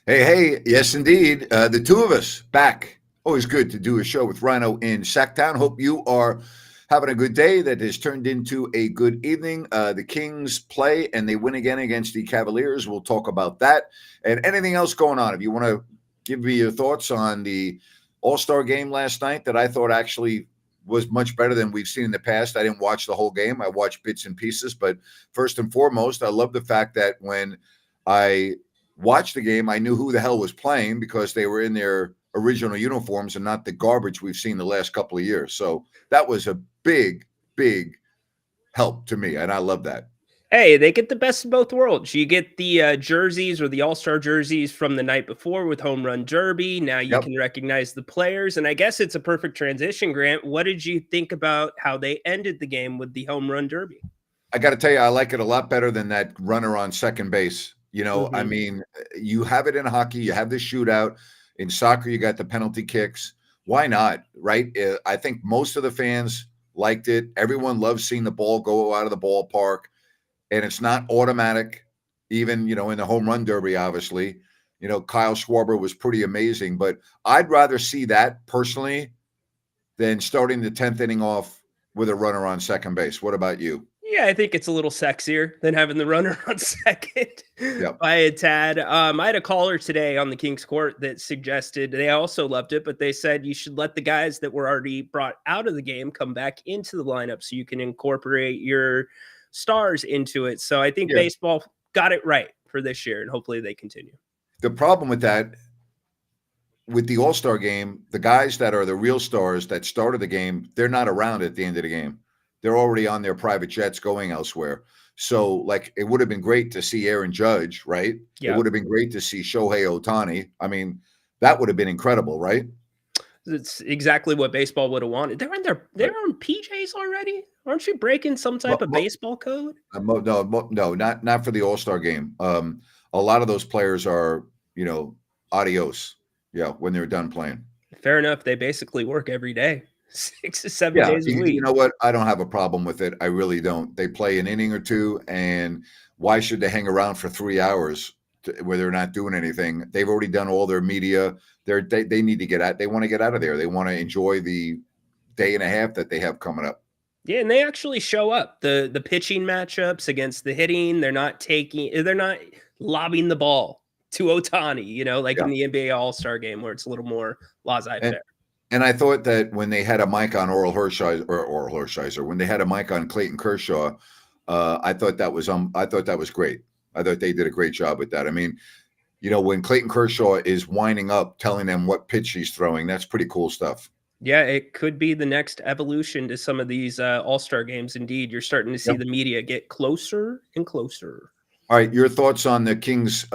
Hey, yes, indeed. The two of us back. Always good to do a show with Ryno in Sacktown. Hope you are having a good day that has turned into a good evening. The Kings play and they win again against the Cavaliers. We'll talk about that and anything else going on. If you want to give me your thoughts on the All-Star game last night that I thought actually was much better than we've seen in the past. I didn't watch the whole game. I watched bits and pieces. But first and foremost, I love the fact that when I watched the game, I knew who the hell was playing because they were in their original uniforms and not the garbage we've seen the last couple of years. So that was a big, big help to me, and I love that. Hey, they get the best of both worlds. You get the jerseys or the All-Star jerseys from the night before with Home Run Derby. Now you Yep. can recognize the players, and I guess it's a perfect transition, Grant. What did you think about how they ended the game with the Home Run Derby? I got to tell you, I like it a lot better than that runner on second base. I Mhm. mean, you have it in hockey, you have the shootout. In soccer, you got the penalty kicks. Why not? Right? I think most of the fans liked it. Everyone loves seeing the ball go out of the ballpark, and it's not automatic. Even in the home run derby, obviously, Kyle Schwarber was pretty amazing. But I'd rather see that personally than starting the 10th inning off with a runner on second base. What about you? Yeah, I think it's a little sexier than having the runner on second Yep. by a tad. I had a caller today on the King's Court that suggested they also loved it, but they said you should let the guys that were already brought out of the game come back into the lineup so you can incorporate your stars into it. So I think Yeah. baseball got it right for this year, and hopefully they continue. The problem with that, with the All-Star game, the guys that are the real stars that started the game, they're not around at the end of the game. They're already on their private jets going elsewhere. So, like, it would have been great to see Aaron Judge, right? It Yeah, would have been great to see Shohei Ohtani. I mean, that would have been incredible, right? it's exactly what baseball would have wanted. They're Right. on PJs already. Aren't you breaking some type Mo- of mo- baseball code? no, not for the All-Star game. A lot of those players are, adios. Yeah, when they're done playing. Fair enough. They basically work every day, 6 to 7 Yeah, days a you week. know what? I don't have a problem with it. I really don't. They play an inning or two, and why should they hang around for 3 hours where they're not doing anything? They've already done all their media. They need to get out. They want to get out of there. They want to enjoy the day and a half that they have coming up. Yeah, and they actually show up. The pitching matchups against the hitting, they're not lobbing the ball to Otani, like Yeah, in the NBA All-Star game where it's a little more and laissez-faire. and I thought that when they had a mic on Oral Hershiser, when they had a mic on Clayton Kershaw, I thought that was great. I thought they did a great job with that. I mean, when Clayton Kershaw is winding up, telling them what pitch he's throwing, that's pretty cool stuff. Yeah, it could be the next evolution to some of these All-Star games. Indeed, you're starting to see Yep. the media get closer and closer. All right, your thoughts on the Kings'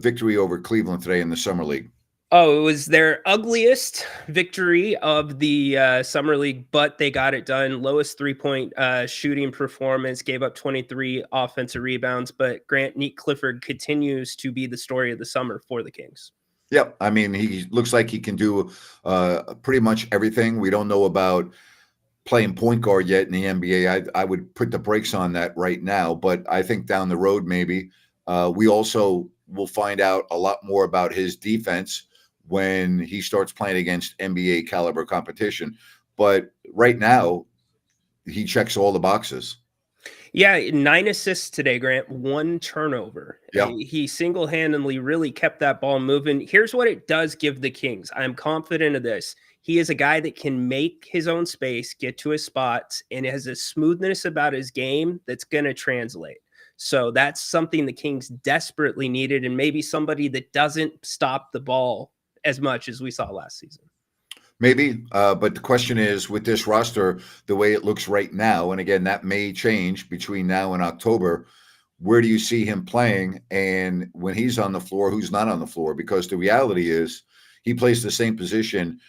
victory over Cleveland today in the Summer League? Oh, it was their ugliest victory of the summer league, but they got it done. Lowest 3-point shooting performance, gave up 23 offensive rebounds. But Grant Neat Clifford continues to be the story of the summer for the Kings. Yep. I mean, he looks like he can do pretty much everything. We don't know about playing point guard yet in the NBA. I would put the brakes on that right now, but I think down the road, maybe. We also will find out a lot more about his defense when he starts playing against NBA caliber competition. But right now, he checks all the boxes. Yeah, 9 assists today, Grant. One turnover. Yeah. He single handedly really kept that ball moving. Here's what it does give the Kings. I'm confident of this. He is a guy that can make his own space, get to his spots, and has a smoothness about his game that's going to translate. So that's something the Kings desperately needed, and maybe somebody that doesn't stop the ball as much as we saw last season. Maybe, but the question is with this roster, the way it looks right now, and again, that may change between now and October. Where do you see him playing? And when he's on the floor, who's not on the floor? Because the reality is he plays the same position,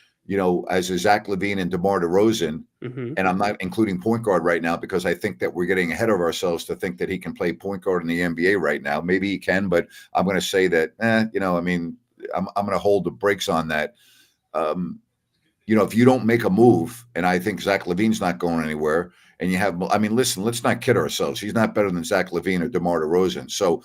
as a Zach LaVine and DeMar DeRozan. Mm-hmm. And I'm not including point guard right now because I think that we're getting ahead of ourselves to think that he can play point guard in the NBA right now. Maybe he can, but I'm going to say that, I mean, I'm going to hold the brakes on that. If you don't make a move, and I think Zach LaVine's not going anywhere, and you have, I mean, listen, let's not kid ourselves. He's not better than Zach LaVine or DeMar DeRozan. So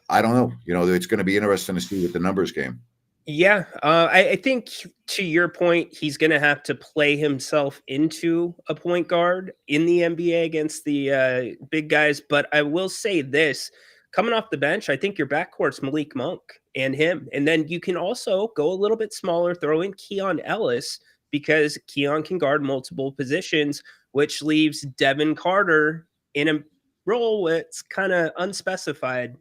I don't know. It's going to be interesting to see with the numbers game. Yeah, I think to your point, he's going to have to play himself into a point guard in the NBA against the big guys. But I will say this, coming off the bench, I think your backcourt's Malik Monk and him. And then you can also go a little bit smaller, throw in Keon Ellis, because Keon can guard multiple positions, which leaves Devin Carter in a role that's kind of unspecified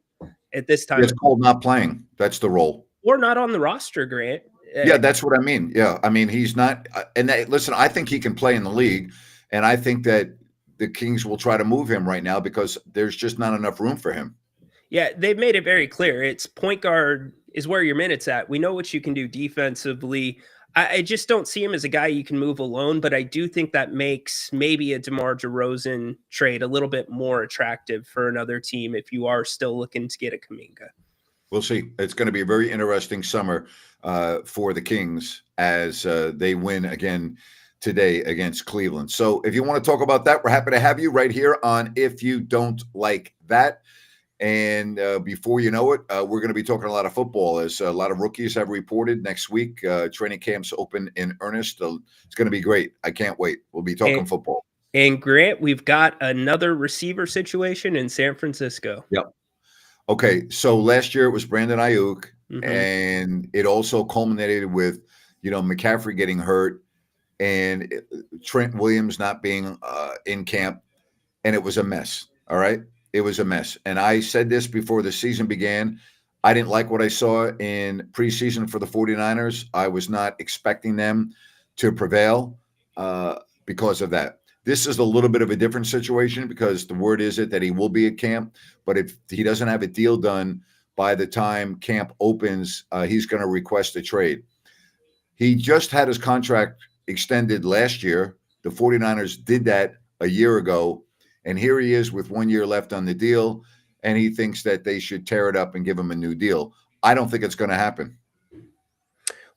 at this time. It's called not playing. That's the role. Or not on the roster, Grant. Yeah, that's what I mean. Yeah, I mean, he's not. Listen, I think he can play in the league, and I think that the Kings will try to move him right now because there's just not enough room for him. Yeah, they've made it very clear. It's point guard is where your minutes at. We know what you can do defensively. I just don't see him as a guy you can move alone, but I do think that makes maybe a DeMar DeRozan trade a little bit more attractive for another team if you are still looking to get a Kuminga. We'll see. It's going to be a very interesting summer for the Kings as they win again today against Cleveland. So if you want to talk about that, we're happy to have you right here on If You Don't Like That. And before you know it, we're going to be talking a lot of football as a lot of rookies have reported next week. Training camps open in earnest. It's going to be great. I can't wait. We'll be talking football. And Grant, we've got another receiver situation in San Francisco. Yep. Okay, so last year it was Brandon Ayuk, and it also culminated with, McCaffrey getting hurt and Trent Williams not being in camp, and it was a mess, all right? It was a mess. And I said this before the season began. I didn't like what I saw in preseason for the 49ers. I was not expecting them to prevail because of that. This is a little bit of a different situation because the word is that he will be at camp. But if he doesn't have a deal done by the time camp opens, he's going to request a trade. He just had his contract extended last year. The 49ers did that a year ago. And here he is with 1 year left on the deal. And he thinks that they should tear it up and give him a new deal. I don't think it's going to happen.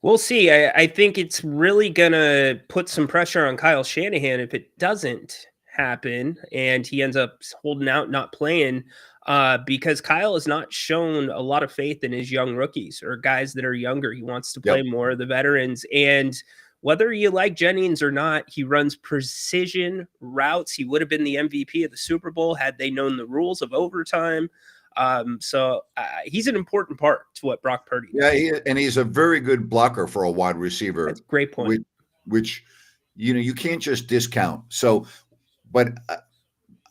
We'll see. I think it's really going to put some pressure on Kyle Shanahan if it doesn't happen and he ends up holding out, not playing, because Kyle has not shown a lot of faith in his young rookies or guys that are younger. He wants to play more of the veterans. And whether you like Jennings or not, he runs precision routes. He would have been the MVP of the Super Bowl had they known the rules of overtime. So he's an important part to what Brock Purdy does. Yeah, and he's a very good blocker for a wide receiver. That's a great point. Which you can't just discount. So, but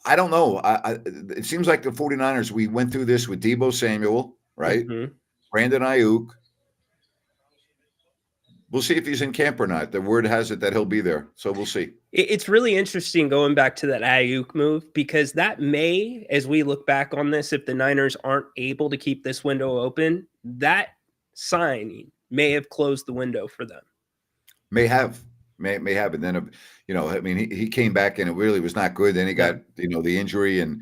I don't know. It seems like the 49ers, we went through this with Deebo Samuel, right? Brandon Ayuk. We'll see if he's in camp or not. The word has it that he'll be there. So we'll see. It's really interesting going back to that Ayuk move because that may, as we look back on this, if the Niners aren't able to keep this window open, that signing may have closed the window for them. May have. And then, I mean, he came back and it really was not good. Then he got, the injury, and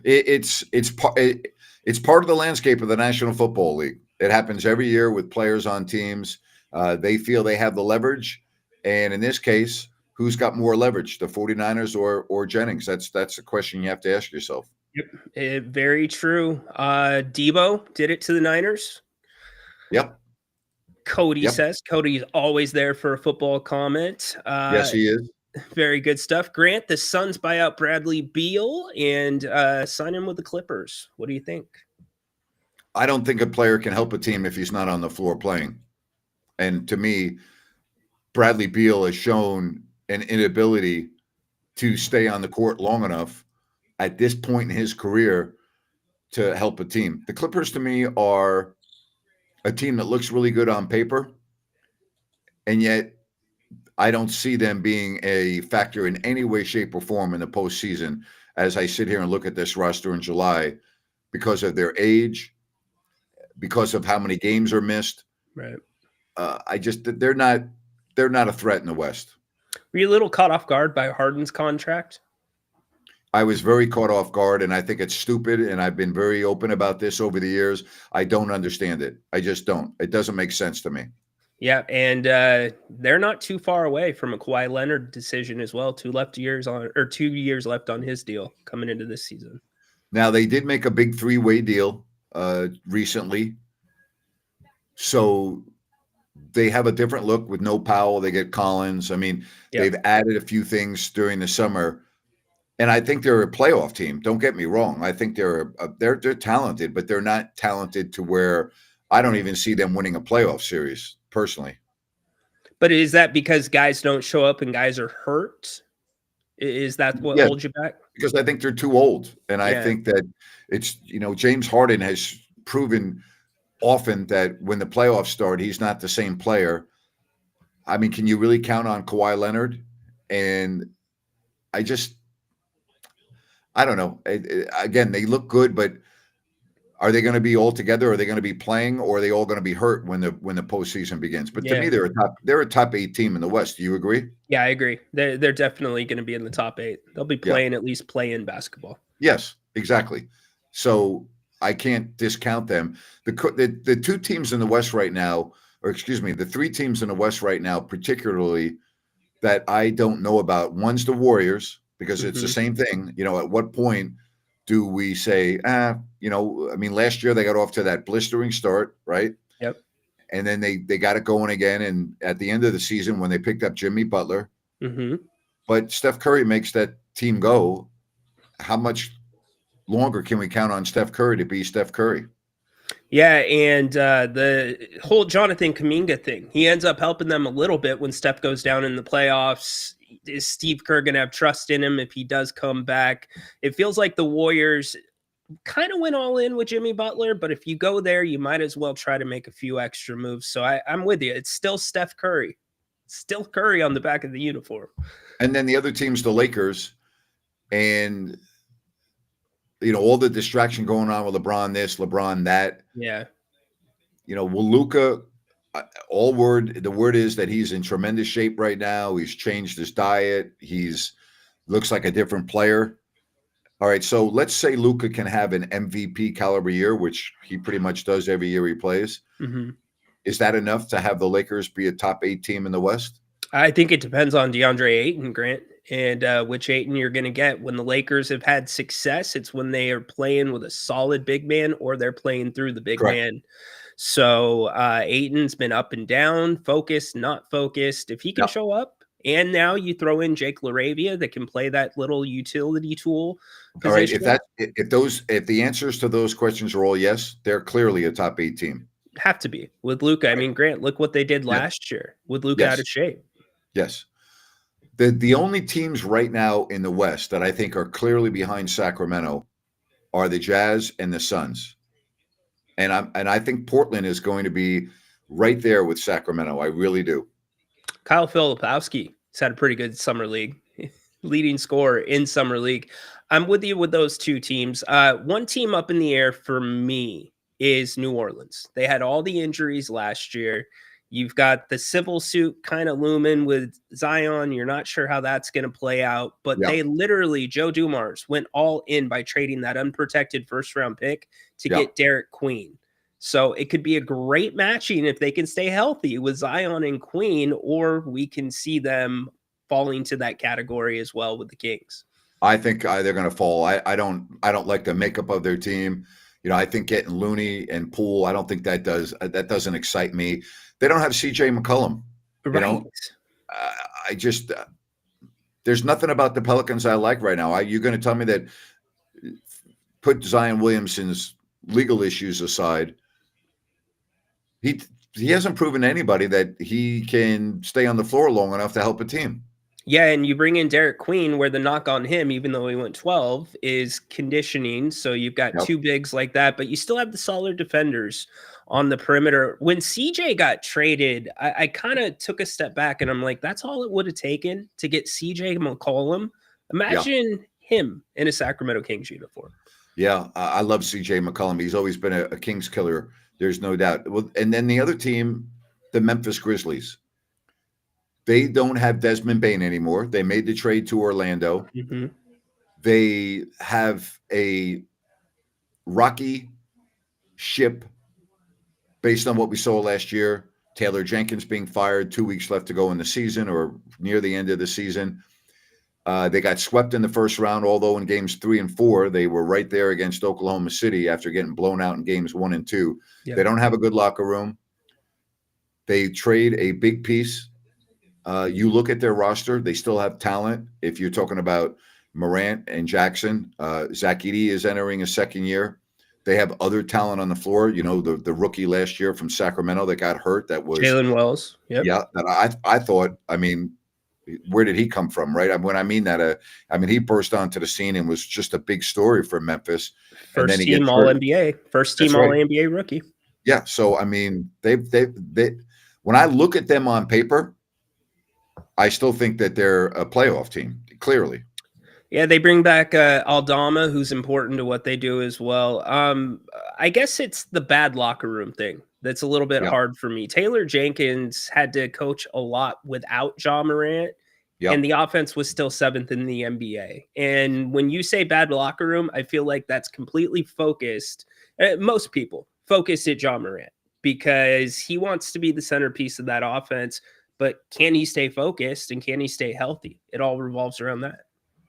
it's part of the landscape of the National Football League. It happens every year with players on teams. They feel they have the leverage. And in this case, who's got more leverage, the 49ers or Jennings? That's a question you have to ask yourself. Yep, very true. Deebo did it to the Niners. Yep. Cody says. Cody's always there for a football comment. Yes, he is. Very good stuff. Grant, the Suns buy out Bradley Beal and sign him with the Clippers. What do you think? I don't think a player can help a team if he's not on the floor playing. And to me, Bradley Beal has shown an inability to stay on the court long enough at this point in his career to help a team. The Clippers, to me, are a team that looks really good on paper, and yet I don't see them being a factor in any way, shape, or form in the postseason as I sit here and look at this roster in July because of their age, because of how many games are missed. Right. They're not a threat in the West. Were you a little caught off guard by Harden's contract? I was very caught off guard, and I think it's stupid, and I've been very open about this over the years. I don't understand it. I just don't. It doesn't make sense to me. Yeah, and they're not too far away from a Kawhi Leonard decision as well. 2 years left on his deal coming into this season. Now, they did make a big three-way deal recently. So they have a different look with no Powell. They get Collins. I mean, they've added a few things during the summer. And I think they're a playoff team. Don't get me wrong. I think they're talented, but they're not talented to where I don't even see them winning a playoff series personally. But is that because guys don't show up and guys are hurt? Is that what holds you back? Because I think they're too old. And I think that it's, James Harden has proven often that when the playoffs start, he's not the same player. I mean, can you really count on Kawhi Leonard? And I don't know. Again, they look good, but are they going to be all together? Are they going to be playing, or are they all going to be hurt when the postseason begins? But to me, they're a top 8 team in the West. Do you agree? Yeah, I agree. They're definitely going to be in the top 8. They'll be playing at least play-in basketball. Yes, exactly. So I can't discount them. The 2 teams in the West right now, or excuse me, the 3 teams in the West right now, particularly that I don't know about. One's the Warriors, because it's the same thing. At what point do we say, I mean, last year they got off to that blistering start, right? Yep. And then they got it going again. And at the end of the season, when they picked up Jimmy Butler, but Steph Curry makes that team go. How much longer can we count on Steph Curry to be Steph Curry? Yeah, and the whole Jonathan Kuminga thing, he ends up helping them a little bit when Steph goes down in the playoffs. Is Steve Kerr going to have trust in him if he does come back? It feels like the Warriors kind of went all in with Jimmy Butler, but if you go there, you might as well try to make a few extra moves. So I'm with you. It's still Steph Curry. Still Curry on the back of the uniform. And then the other team's the Lakers. And all the distraction going on with LeBron this, LeBron that. Yeah. Will Luka, the word is that he's in tremendous shape right now. He's changed his diet. Looks like a different player. All right, so let's say Luka can have an MVP caliber year, which he pretty much does every year he plays. Is that enough to have the Lakers be a top 8 team in the West? I think it depends on DeAndre Ayton, Grant, and which Ayton you're going to get. When the Lakers have had success, it's when they are playing with a solid big man or they're playing through the big man. So Ayton's been up and down, focused, not focused. If he can show up, and now you throw in Jake LaRavia that can play that little utility tool position. All right, if the answers to those questions are all yes, they're clearly a top 8 team. Have to be with Luka. I mean, Grant, look what they did last year with Luka out of shape. Yes. The only teams right now in the West that I think are clearly behind Sacramento are the Jazz and the Suns. And I think Portland is going to be right there with Sacramento. I really do. Kyle Filipowski has had a pretty good summer league, leading scorer in summer league. I'm with you with those 2 teams. One team up in the air for me is New Orleans. They had all the injuries last year. You've got the civil suit kind of looming with Zion. You're not sure how that's going to play out, but they literally, Joe Dumars went all in by trading that unprotected first-round pick to get Derek Queen. So it could be a great matching if they can stay healthy with Zion and Queen, or we can see them falling to that category as well with the Kings. I think they're going to fall. I don't like the makeup of their team. I think getting Looney and Poole, I don't think that doesn't excite me. They don't have CJ McCollum. Right. There's nothing about the Pelicans I like right now. You're going to tell me that, put Zion Williamson's legal issues aside, he hasn't proven to anybody that he can stay on the floor long enough to help a team. Yeah, and you bring in Derek Queen, where the knock on him, even though he went 12, is conditioning. So you've got 2 bigs like that, but you still have the solid defenders on the perimeter. When CJ got traded, I kind of took a step back and I'm like, that's all it would have taken to get CJ McCollum. Imagine him in a Sacramento Kings uniform. Yeah, I love CJ McCollum. He's always been a Kings killer. There's no doubt. Well, and then the other team, the Memphis Grizzlies. They don't have Desmond Bane anymore. They made the trade to Orlando. They have a rocky ship based on what we saw last year. Taylor Jenkins being fired, 2 weeks left to go in the season or near the end of the season. They got swept in the first round, although in games 3 and 4, they were right there against Oklahoma City after getting blown out in games 1 and 2. Yeah. They don't have a good locker room. They trade a big piece. You look at their roster, they still have talent. If you're talking about Morant and Jackson, Zach Edey is entering his second year. They have other talent on the floor. You know, the rookie last year from Sacramento that got hurt, that was Jalen Wells. Yep. Yeah, that I thought, I mean, where did he come from, right? When I mean that, I mean, he burst onto the scene and was just a big story for Memphis. First team All NBA, first team All NBA rookie. Yeah, so I mean, they when I look at them on paper, I still think that they're a playoff team, clearly. Yeah, they bring back Aldama, who's important to what they do as well. I guess it's the bad locker room thing that's a little bit hard for me. Taylor Jenkins had to coach a lot without Ja Morant, and the offense was still 7th in the NBA. And when you say bad locker room, I feel like that's completely focused. Most people focus at Ja Morant because he wants to be the centerpiece of that offense. But can he stay focused and can he stay healthy? It all revolves around that.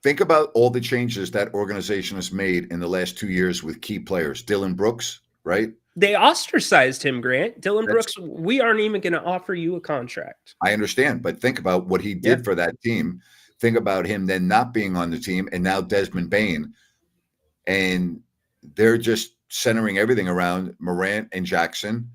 Think about all the changes that organization has made in the last 2 years with key players. Dylan Brooks, right? They ostracized him, Grant. Brooks, we aren't even going to offer you a contract. I understand, but think about what he did for that team. Think about him then not being on the team, and now Desmond Bane. And they're just centering everything around Morant and Jackson,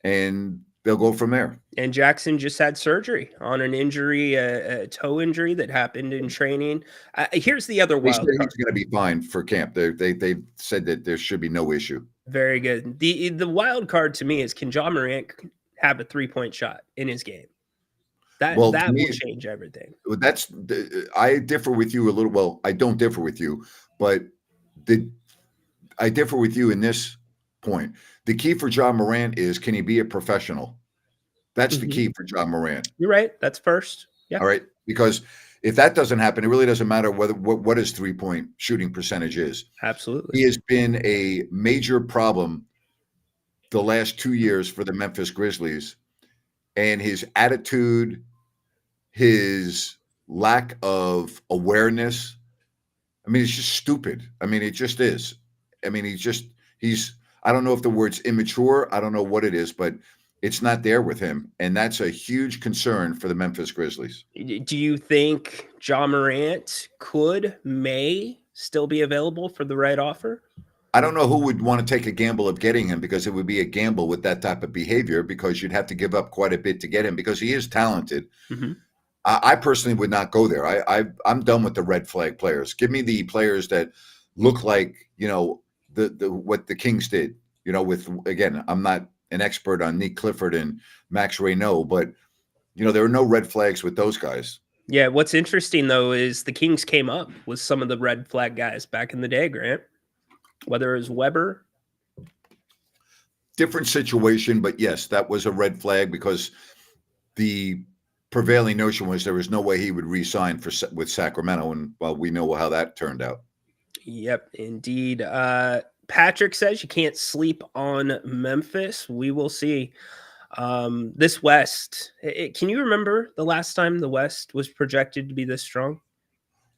and they'll go from there. And Jackson just had surgery on an injury, a toe injury that happened in training. Here's the other wild card. He's going to be fine for camp. They said that there should be no issue. Very good. The wild card to me is, can Ja Morant have a 3-point shot in his game? That will change everything. I differ with you a little. Well, I don't differ with you, but I differ with you in this point. The key for Ja Morant is, can he be a professional? That's the key for Ja Morant. You're right. That's first. Yeah. All right. Because if that doesn't happen, it really doesn't matter what his 3-point shooting percentage is. Absolutely. He has been a major problem the last 2 years for the Memphis Grizzlies, and his attitude, his lack of awareness. I mean, it's just stupid. I mean, it just is. I mean, he's, I don't know if the word's immature. I don't know what it is, but it's not there with him. And that's a huge concern for the Memphis Grizzlies. Do you think Ja Morant may still be available for the right offer? I don't know who would want to take a gamble of getting him, because it would be a gamble with that type of behavior, because you'd have to give up quite a bit to get him, because he is talented. Mm-hmm. I personally would not go there. I'm done with the red flag players. Give me the players that look like, you know, the what the Kings did, you know, with, again, I'm not an expert on Nick Clifford and Max Ryno, but, you know, there are no red flags with those guys. Yeah, what's interesting, though, is the Kings came up with some of the red flag guys back in the day, Grant. Whether it was Weber. Different situation, but yes, that was a red flag, because the prevailing notion was there was no way he would re-sign with Sacramento, and well, we know how that turned out. Yep, indeed. Patrick says you can't sleep on Memphis. We will see. This West, can you remember the last time the West was projected to be this strong?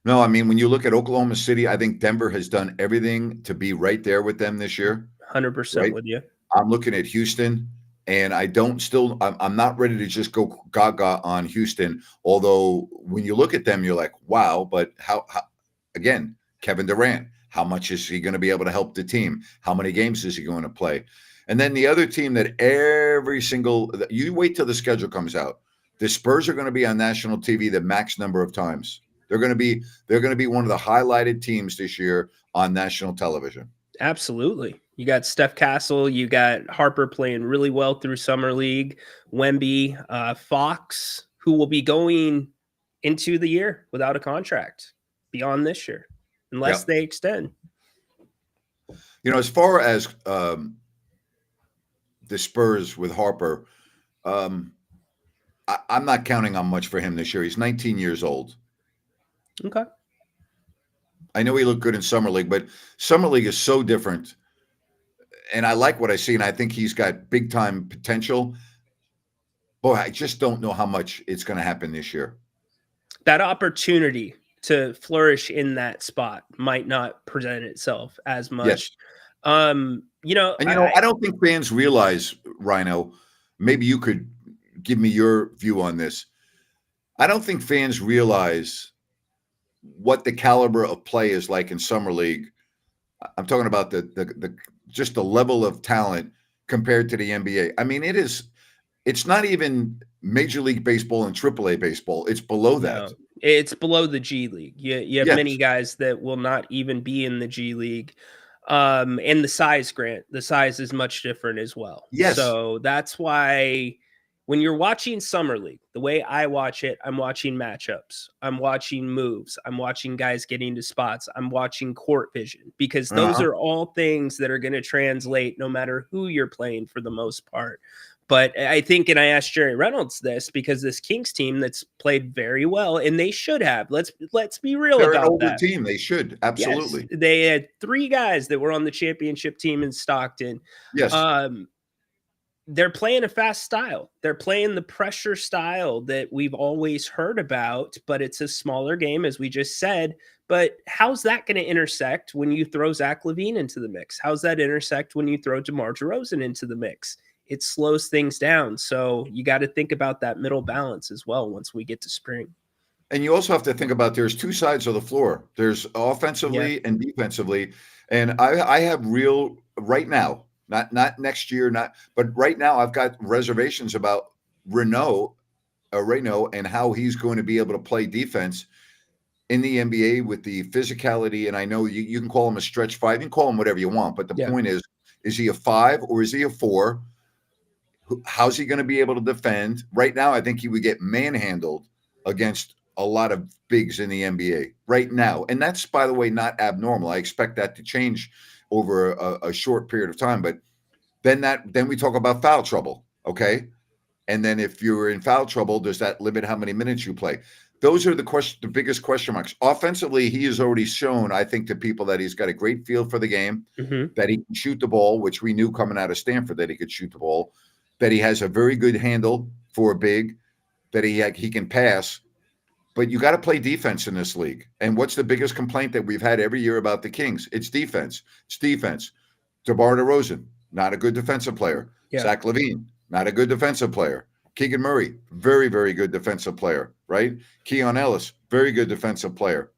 No, I mean, when you look at Oklahoma City, I think Denver has done everything to be right there with them this year. 100% with you. I'm looking at Houston, and I'm not ready to just go gaga on Houston. Although when you look at them, you're like, wow, but how again, Kevin Durant, how much is he going to be able to help the team? How many games is he going to play? And then the other team that you wait till the schedule comes out. The Spurs are going to be on national TV the max number of times. They're going to be one of the highlighted teams this year on national television. Absolutely. You got Steph Castle, you got Harper playing really well through Summer League, Wemby, Fox, who will be going into the year without a contract beyond this year, unless they extend. You know, as far as the Spurs with Harper, I'm not counting on much for him this year. He's 19 years old. Okay. I know he looked good in Summer League, but Summer League is so different. And I like what I see, and I think he's got big-time potential. Boy, I just don't know how much it's going to happen this year. That opportunity to flourish in that spot might not present itself as Yes. much. You know, And, I don't think fans realize, Ryno, maybe you could give me your view on this. I don't think fans realize what the caliber of play is like in summer league. I'm talking about the just the level of talent compared to the NBA. I mean, it's not even Major League Baseball and AAA baseball. It's below that. no, it's below the G League. You have Yes. many guys that will not even be in the G League. And the size, Grant, the size is much different as well. Yes. So that's why when you're watching Summer League, the way I watch it, I'm watching matchups, I'm watching moves, I'm watching guys getting to spots, I'm watching court vision, because those are all things that are going to translate no matter who you're playing for the most part. But I think, and I asked Jerry Reynolds this, because this Kings team that's played very well, and they should have. Let's be real They're about an older that. team. They should. Absolutely. Yes, they had 3 guys that were on the championship team in Stockton. Yes. They're playing a fast style. They're playing the pressure style that we've always heard about, but it's a smaller game, as we just said. But how's that going to intersect when you throw Zach LaVine into the mix? How's that intersect when you throw DeMar DeRozan into the mix? It slows things down. So you got to think about that middle balance as well once we get to spring. And you also have to think about there's 2 sides of the floor. There's offensively and defensively. And I have real right now, not next year, but right now I've got reservations about Ryno and how he's going to be able to play defense in the NBA with the physicality. And I know you can call him a stretch 5, you can call him whatever you want, but the point is he a 5 or is he a 4? How's he going to be able to defend? Right now, I think he would get manhandled against a lot of bigs in the NBA right now. And that's, by the way, not abnormal. I expect that to change over a short period of time. But then we talk about foul trouble, okay? And then if you're in foul trouble, does that limit how many minutes you play? Those are the biggest question marks. Offensively, he has already shown, I think, to people that he's got a great feel for the game, that he can shoot the ball, which we knew coming out of Stanford that he could shoot the ball, that he has a very good handle for a big, that he can pass. But you got to play defense in this league. And what's the biggest complaint that we've had every year about the Kings? It's defense. It's defense. DeMar DeRozan, not a good defensive player. Zach LaVine, not a good defensive player. Keegan Murray, very, very good defensive player, right? Keon Ellis, very good defensive player.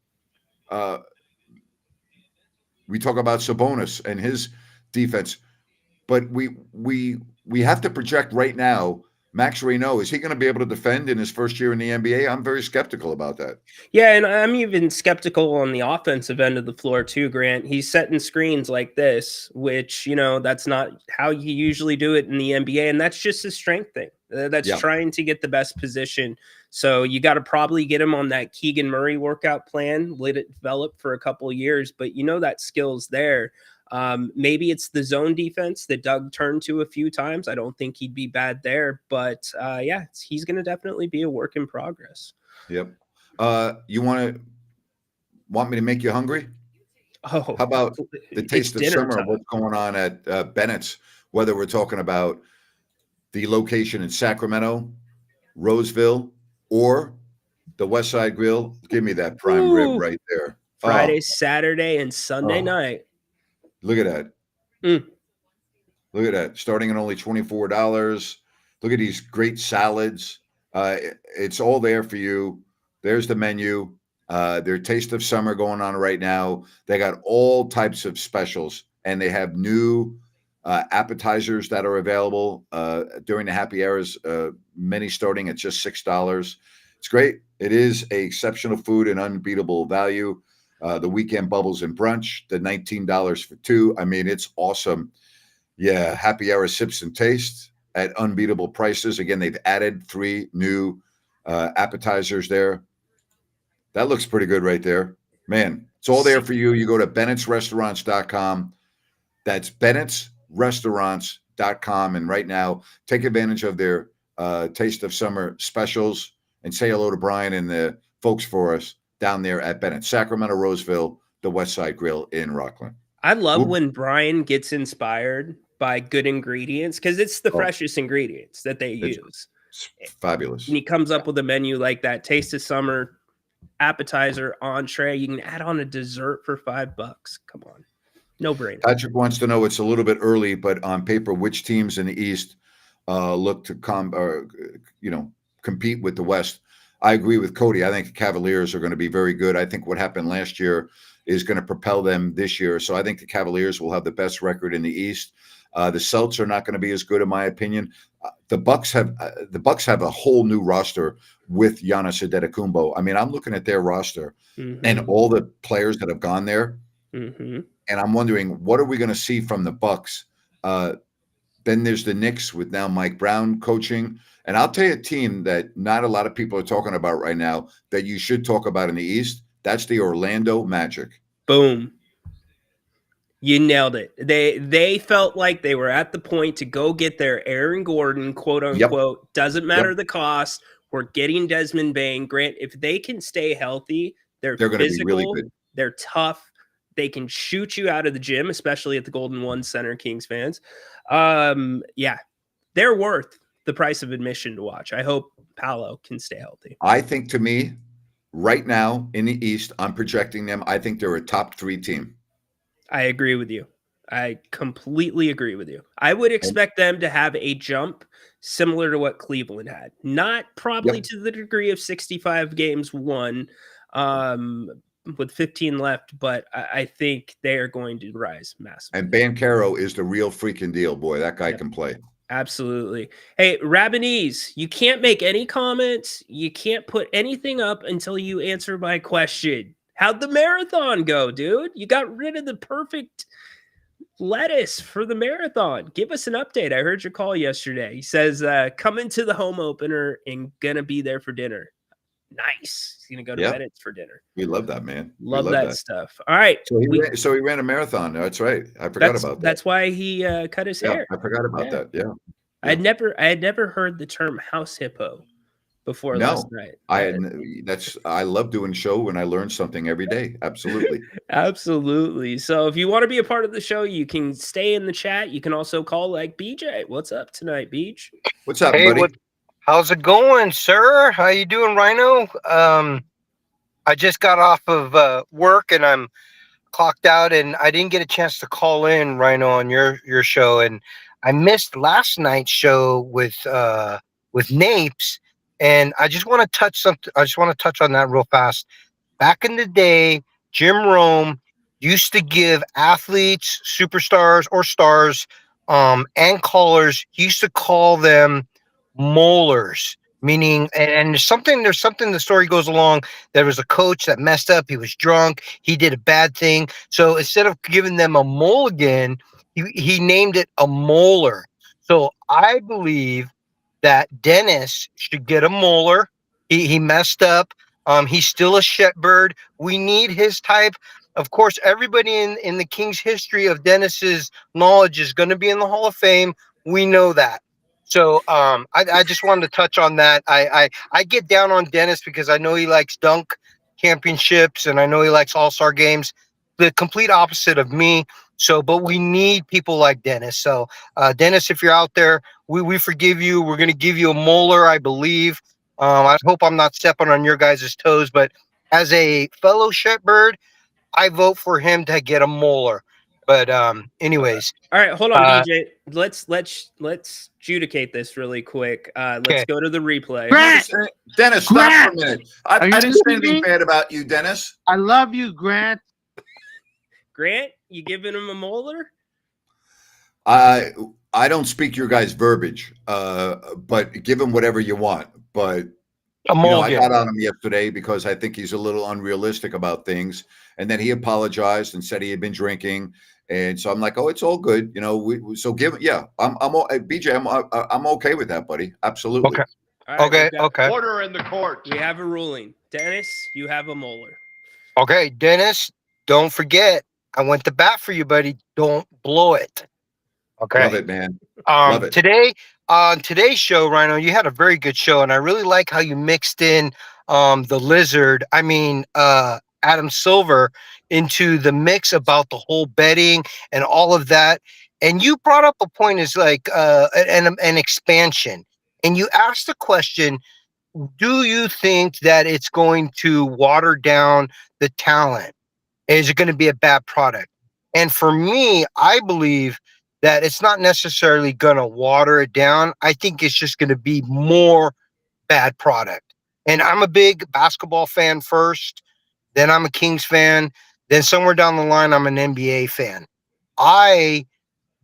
We talk about Sabonis and his defense, but we have to project right now. Max Ryno, is he going to be able to defend in his first year in the NBA? I'm very skeptical about that. Yeah, and I'm even skeptical on the offensive end of the floor too, Grant. He's setting screens like this, which, that's not how you usually do it in the NBA, and that's just a strength thing. That's trying to get the best position. So you got to probably get him on that Keegan Murray workout plan, let it develop for a couple of years, but that skill's there. Maybe it's the zone defense that Doug turned to a few times. I don't think he'd be bad there, but he's going to definitely be a work in progress. Yep. You want me to make you hungry? Oh, how about the taste of summer? Time. What's going on at Bennett's? Whether we're talking about the location in Sacramento, Roseville, or the West Side Grill, give me that prime rib right there. Friday, Saturday, and Sunday night. Look at that. Look at that. Starting at only $24. Look at these great salads. It's all there for you. There's the menu. Their Taste of Summer going on right now. They got all types of specials, and they have new appetizers that are available during the happy hours, many starting at just $6. It's great. It is a exceptional food and unbeatable value. The weekend bubbles and brunch, the $19 for 2. I mean, it's awesome. Yeah, happy hour sips and tastes at unbeatable prices. Again, they've added 3 new appetizers there. That looks pretty good right there. Man, it's all there for you. You go to bennettsrestaurants.com. That's bennettsrestaurants.com. And right now, take advantage of their Taste of Summer specials and say hello to Brian and the folks for us down there at Bennett, Sacramento, Roseville, the West Side Grill in Rockland. I love when Brian gets inspired by good ingredients, because it's the freshest ingredients that they use. It's fabulous. And he comes up with a menu like that, Taste of Summer, appetizer, entree. You can add on a dessert for $5. Come on. No brainer. Patrick wants to know, it's a little bit early, but on paper, which teams in the East look to compete with the West? I agree with Cody. I think the Cavaliers are going to be very good. I think what happened last year is going to propel them this year. So I think the Cavaliers will have the best record in the East. The Celtics are not going to be as good, in my opinion. The Bucks have a whole new roster with Giannis Antetokounmpo. I mean, I'm looking at their roster and all the players that have gone there, and I'm wondering, what are we going to see from the Bucks? Then there's the Knicks with now Mike Brown coaching. And I'll tell you a team that not a lot of people are talking about right now that you should talk about in the East. That's the Orlando Magic. Boom. You nailed it. They felt like they were at the point to go get their Aaron Gordon, quote unquote. Yep. Doesn't matter the cost. We're getting Desmond Bain. Grant, if they can stay healthy, they're going to be really good. They're tough. They can shoot you out of the gym, especially at the Golden One Center, Kings fans. Yeah, they're worth the price of admission to watch. I hope Paolo can stay healthy. I think, to me, right now in the East, I'm projecting them. I think they're a top 3 team. I agree with you. I completely agree with you. I would expect them to have a jump similar to what Cleveland had. Not probably to the degree of 65 games won with 15 left, but I think they are going to rise massively. And Banchero is the real freaking deal, boy. That guy can play. Absolutely. Hey, Rabanese, you can't make any comments. You can't put anything up until you answer my question. How'd the marathon go, dude? You got rid of the perfect lettuce for the marathon. Give us an update. I heard your call yesterday. He says, coming to the home opener and gonna be there for dinner. Nice. He's gonna go to Bennett's for dinner. We love that, man. Love that stuff. All right. So he ran a marathon. That's right. I forgot about that. That's why he cut his hair. I forgot about that. Yeah. I had never heard the term house hippo before last night. I love doing show and I learn something every day. Absolutely. Absolutely. So if you want to be a part of the show, you can stay in the chat. You can also call like BJ. What's up tonight, Beach? What's up, buddy? How's it going, sir? How you doing, Ryno? I just got off of work and I'm clocked out, and I didn't get a chance to call in, Ryno, on your show, and I missed last night's show with Napes, and I just want to touch something. I just want to touch on that real fast. Back in the day, Jim Rome used to give athletes, superstars or stars, and callers. He used to call them molars, meaning, and there's something, the story goes along. There was a coach that messed up. He was drunk. He did a bad thing. So instead of giving them a mulligan, he named it a molar. So I believe that Dennis should get a molar. He messed up. He's still a shitbird. We need his type. Of course, everybody in the Kings history of Dennis's knowledge is going to be in the Hall of Fame. We know that. So I just wanted to touch on that. I get down on Dennis because I know he likes dunk championships and I know he likes all-star games. The complete opposite of me. So, but we need people like Dennis. So, Dennis, if you're out there, we forgive you. We're going to give you a molar, I believe. I hope I'm not stepping on your guys' toes, but as a fellow shitbird, I vote for him to get a molar. But anyways. All right, hold on, DJ. Let's adjudicate this really quick. Let's go to the replay. Dennis, stop for a minute. I didn't say anything bad about you, Dennis. I love you, Grant. Grant, you giving him a molar? I don't speak your guys' verbiage, but give him whatever you want. But I got on him yesterday because I think he's a little unrealistic about things. And then he apologized and said he had been drinking. And so I'm like, oh, it's all good. So give it. Yeah, BJ, I'm okay with that, buddy. Absolutely. Okay. Right, okay. Order in the court. We have a ruling. Dennis, you have a molar. Okay, Dennis, don't forget. I went to bat for you, buddy. Don't blow it. Okay. Love it, man. Love it. Today, on today's show, Ryno, you had a very good show, and I really like how you mixed in the lizard. I mean, Adam Silver into the mix about the whole betting and all of that. And you brought up a point is like an expansion. And you asked the question, do you think that it's going to water down the talent? Is it going to be a bad product? And for me, I believe that it's not necessarily going to water it down. I think it's just going to be more bad product. And I'm a big basketball fan first, then I'm a Kings fan, then somewhere down the line, I'm an NBA fan. I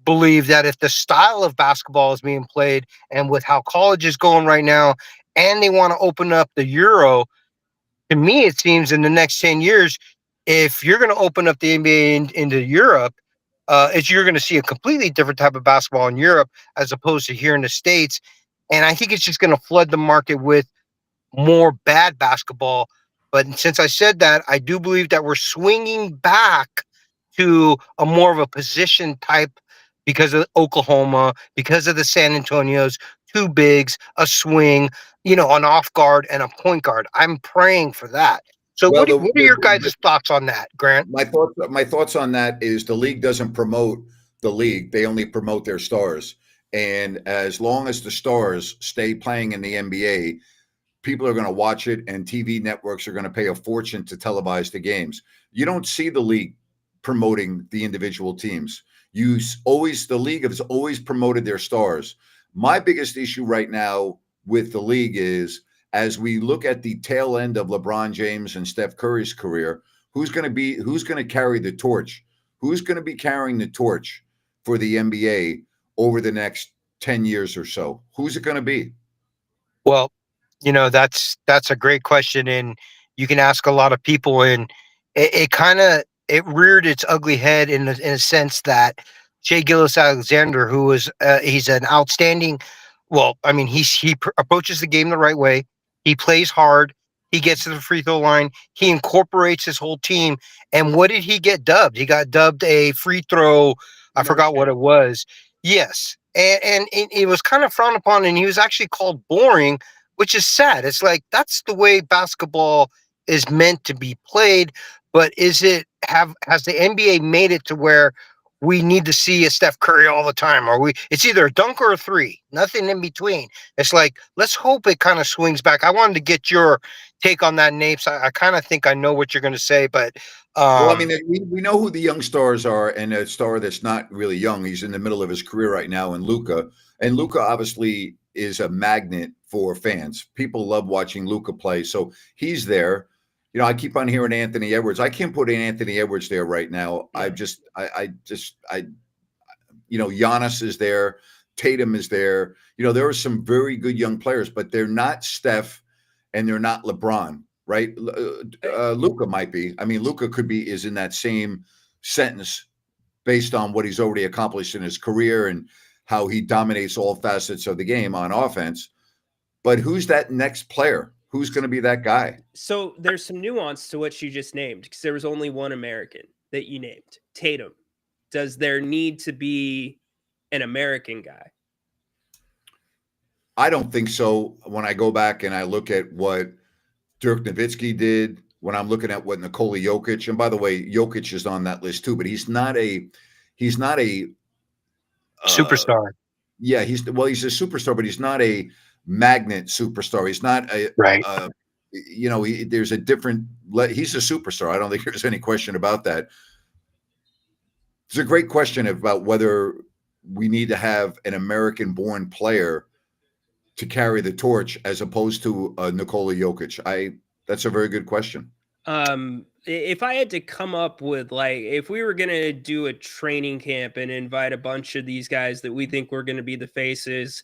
believe that if the style of basketball is being played and with how college is going right now, and they want to open up the Euro, to me, it seems in the next 10 years, if you're going to open up the NBA into Europe, you're going to see a completely different type of basketball in Europe as opposed to here in the States. And I think it's just going to flood the market with more bad basketball. But since I said that, I do believe that we're swinging back to a more of a position type because of Oklahoma, because of the San Antonios, two bigs, a swing, an off guard and a point guard. I'm praying for that. So Well, what are your guys' thoughts on that, Grant? my thoughts on that is the league doesn't promote the league; they only promote their stars. And as long as the stars stay playing in the NBA, people are going to watch it, and TV networks are going to pay a fortune to televise the games. You don't see the league promoting the individual teams. The league has always promoted their stars. My biggest issue right now with the league is, as we look at the tail end of LeBron James and Steph Curry's career, who's going to carry the torch? Who's going to be carrying the torch for the NBA over the next 10 years or so? Who's it going to be? Well, that's a great question, and you can ask a lot of people, and it reared its ugly head in a sense that Shai Gilgeous-Alexander, who was he's an outstanding. Well, I mean, he approaches the game the right way. He plays hard. He gets to the free throw line. He incorporates his whole team. And what did he get dubbed? He got dubbed a free throw. I forgot what it was. Yes, and it was kind of frowned upon, and he was actually called boring, which is sad. It's like that's the way basketball is meant to be played. But has the NBA made it to where we need to see a Steph Curry all the time? It's either a dunk or a three, nothing in between. It's like, let's hope it kind of swings back. I wanted to get your take on that, Napes. I kind of think I know what you're going to say, but well, I mean, we know who the young stars are, and a star that's not really young. He's in the middle of his career right now, and Luka obviously is a magnet for fans. People love watching Luka play, so he's there. I keep on hearing Anthony Edwards. I can't put Anthony Edwards there right now. Giannis is there. Tatum is there. There are some very good young players, but they're not Steph and they're not LeBron, right? Luka might be. I mean, Luka is in that same sentence based on what he's already accomplished in his career and how he dominates all facets of the game on offense. But who's that next player? Who's going to be that guy? So there's some nuance to what you just named, because there was only one American that you named, Tatum. Does there need to be an American guy? I don't think so. When I go back and I look at what Dirk Nowitzki did, when I'm looking at what Nikola Jokic, and by the way, Jokic is on that list too, but he's not a superstar. Yeah, he's a superstar, but he's not a magnet superstar. He's not a right. There's a different. He's a superstar. I don't think there's any question about that. It's a great question about whether we need to have an American-born player to carry the torch as opposed to Nikola Jokic. That's a very good question. If I had to come up with, if we were going to do a training camp and invite a bunch of these guys that we think we're going to be the faces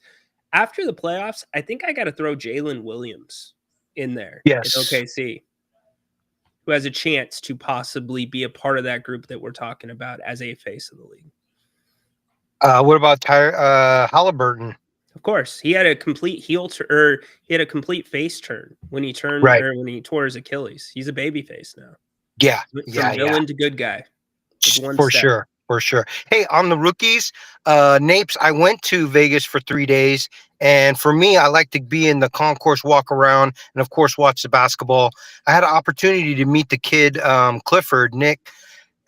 after the playoffs, I think I got to throw Jalen Williams in there. Yes. In OKC, who has a chance to possibly be a part of that group that we're talking about as a face of the league. What about Halliburton? Of course, he had a complete he had a complete face turn when he turned or when he tore his Achilles. He's a baby face now. Yeah, from villain to good guy. For sure. Hey, on the rookies, Napes, I went to Vegas for 3 days, and for me, I like to be in the concourse, walk around, and of course, watch the basketball. I had an opportunity to meet the kid, Clifford, Nick,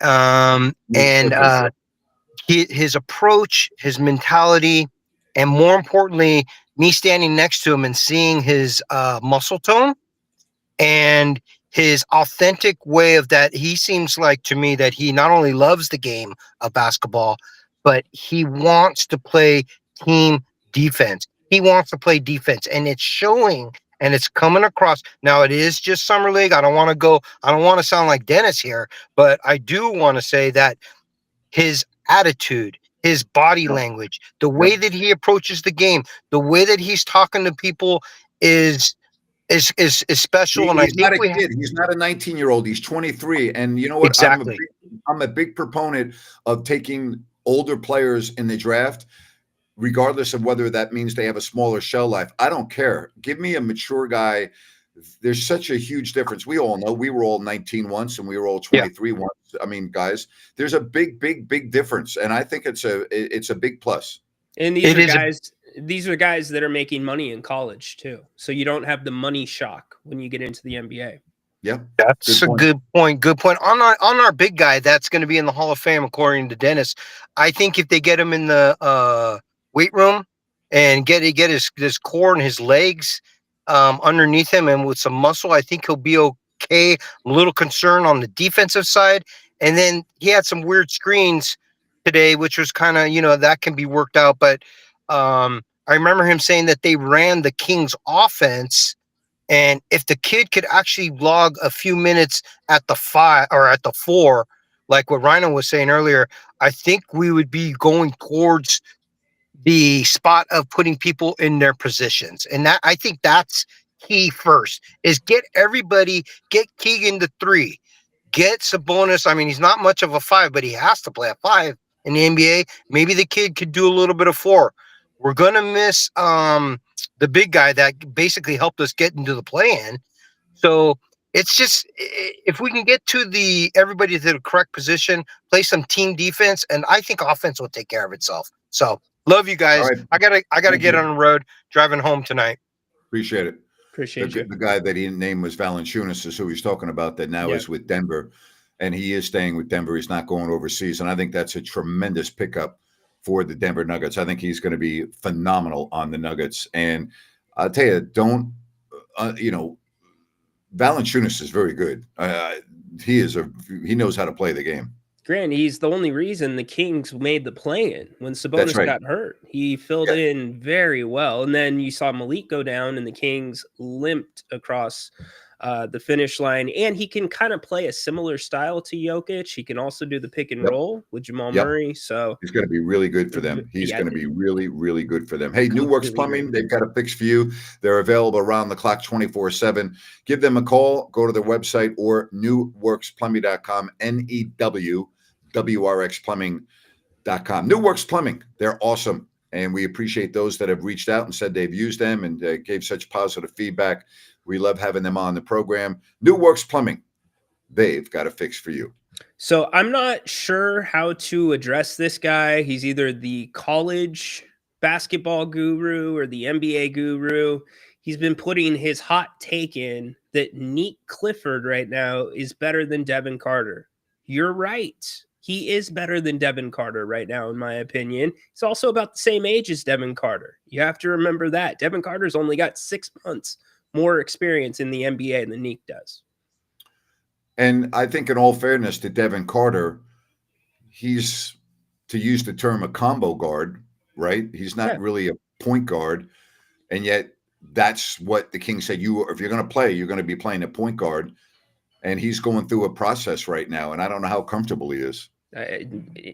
and his approach, his mentality, and more importantly, me standing next to him and seeing his muscle tone and his authentic way of that, he seems like to me that he not only loves the game of basketball, but he wants to play team defense. He wants to play defense, and it's showing and it's coming across. Now, it is just summer league. I don't want to sound like Dennis here, but I do want to say that his attitude, his body language, the way that he approaches the game, the way that he's talking to people is special. And He's I not think a kid. He's not a 19-year-old. He's 23. And you know what? Exactly. I'm a big proponent of taking older players in the draft, regardless of whether that means they have a smaller shell life. I don't care. Give me a mature guy. There's such a huge difference. We all know we were all 19 once and we were all 23 once. I mean, guys, there's a big difference. And I think it's a big plus. And these are guys that are making money in college too. So you don't have the money shock when you get into the NBA. Yeah. That's a good point. Good point. On our big guy that's going to be in the Hall of Fame, according to Dennis, I think if they get him in the weight room and get his core and his legs underneath him and with some muscle, I think he'll be okay. I'm a little concerned on the defensive side. And then he had some weird screens today, which was kind of, that can be worked out. But I remember him saying that they ran the Kings offense. And if the kid could actually log a few minutes at the 5 or at the 4, like what Ryno was saying earlier, I think we would be going towards the spot of putting people in their positions. And that, I think that's key first, is get Keegan to 3, get Sabonis. I mean, he's not much of a 5, but he has to play a 5 in the NBA. Maybe the kid could do a little bit of 4. We're going to miss the big guy that basically helped us get into the play-in. So it's just, if we can get to everybody to the correct position, play some team defense, and I think offense will take care of itself. So love you guys. Right. I gotta get on the road driving home tonight. Appreciate it. Appreciate you. The guy that he named was Valanciunas, is who he's talking about, that now is with Denver, and he is staying with Denver. He's not going overseas, and I think that's a tremendous pickup for the Denver Nuggets. I think he's going to be phenomenal on the Nuggets. And I'll tell you, Valanciunas is very good. He knows how to play the game. Grant, he's the only reason the Kings made the play-in. When Sabonis got hurt, he filled in very well. And then you saw Malik go down and the Kings limped across the finish line. And he can kind of play a similar style to Jokic. He can also do the pick and roll with Jamal Murray. So he's going to be really good for them. He's going to be really, really good for them. Hey, New Works Plumbing, they've got a fix for you. They're available around the clock 24/7. Give them a call. Go to their website or newworksplumbing.com, NEWWRXplumbing.com. New Works Plumbing, they're awesome. And we appreciate those that have reached out and said they've used them and gave such positive feedback. We love having them on the program. New Works Plumbing, they've got a fix for you. So I'm not sure how to address this guy. He's either the college basketball guru or the NBA guru. He's been putting his hot take in that Neek Clifford right now is better than Devin Carter. You're right. He is better than Devin Carter right now, in my opinion. He's also about the same age as Devin Carter. You have to remember that. Devin Carter's only got 6 months more experience in the NBA than Neek does. And I think in all fairness to Devin Carter, he's, to use the term, a combo guard, right? He's not really a point guard. And yet that's what the Kings said. If you're going to play, you're going to be playing a point guard. And he's going through a process right now. And I don't know how comfortable he is.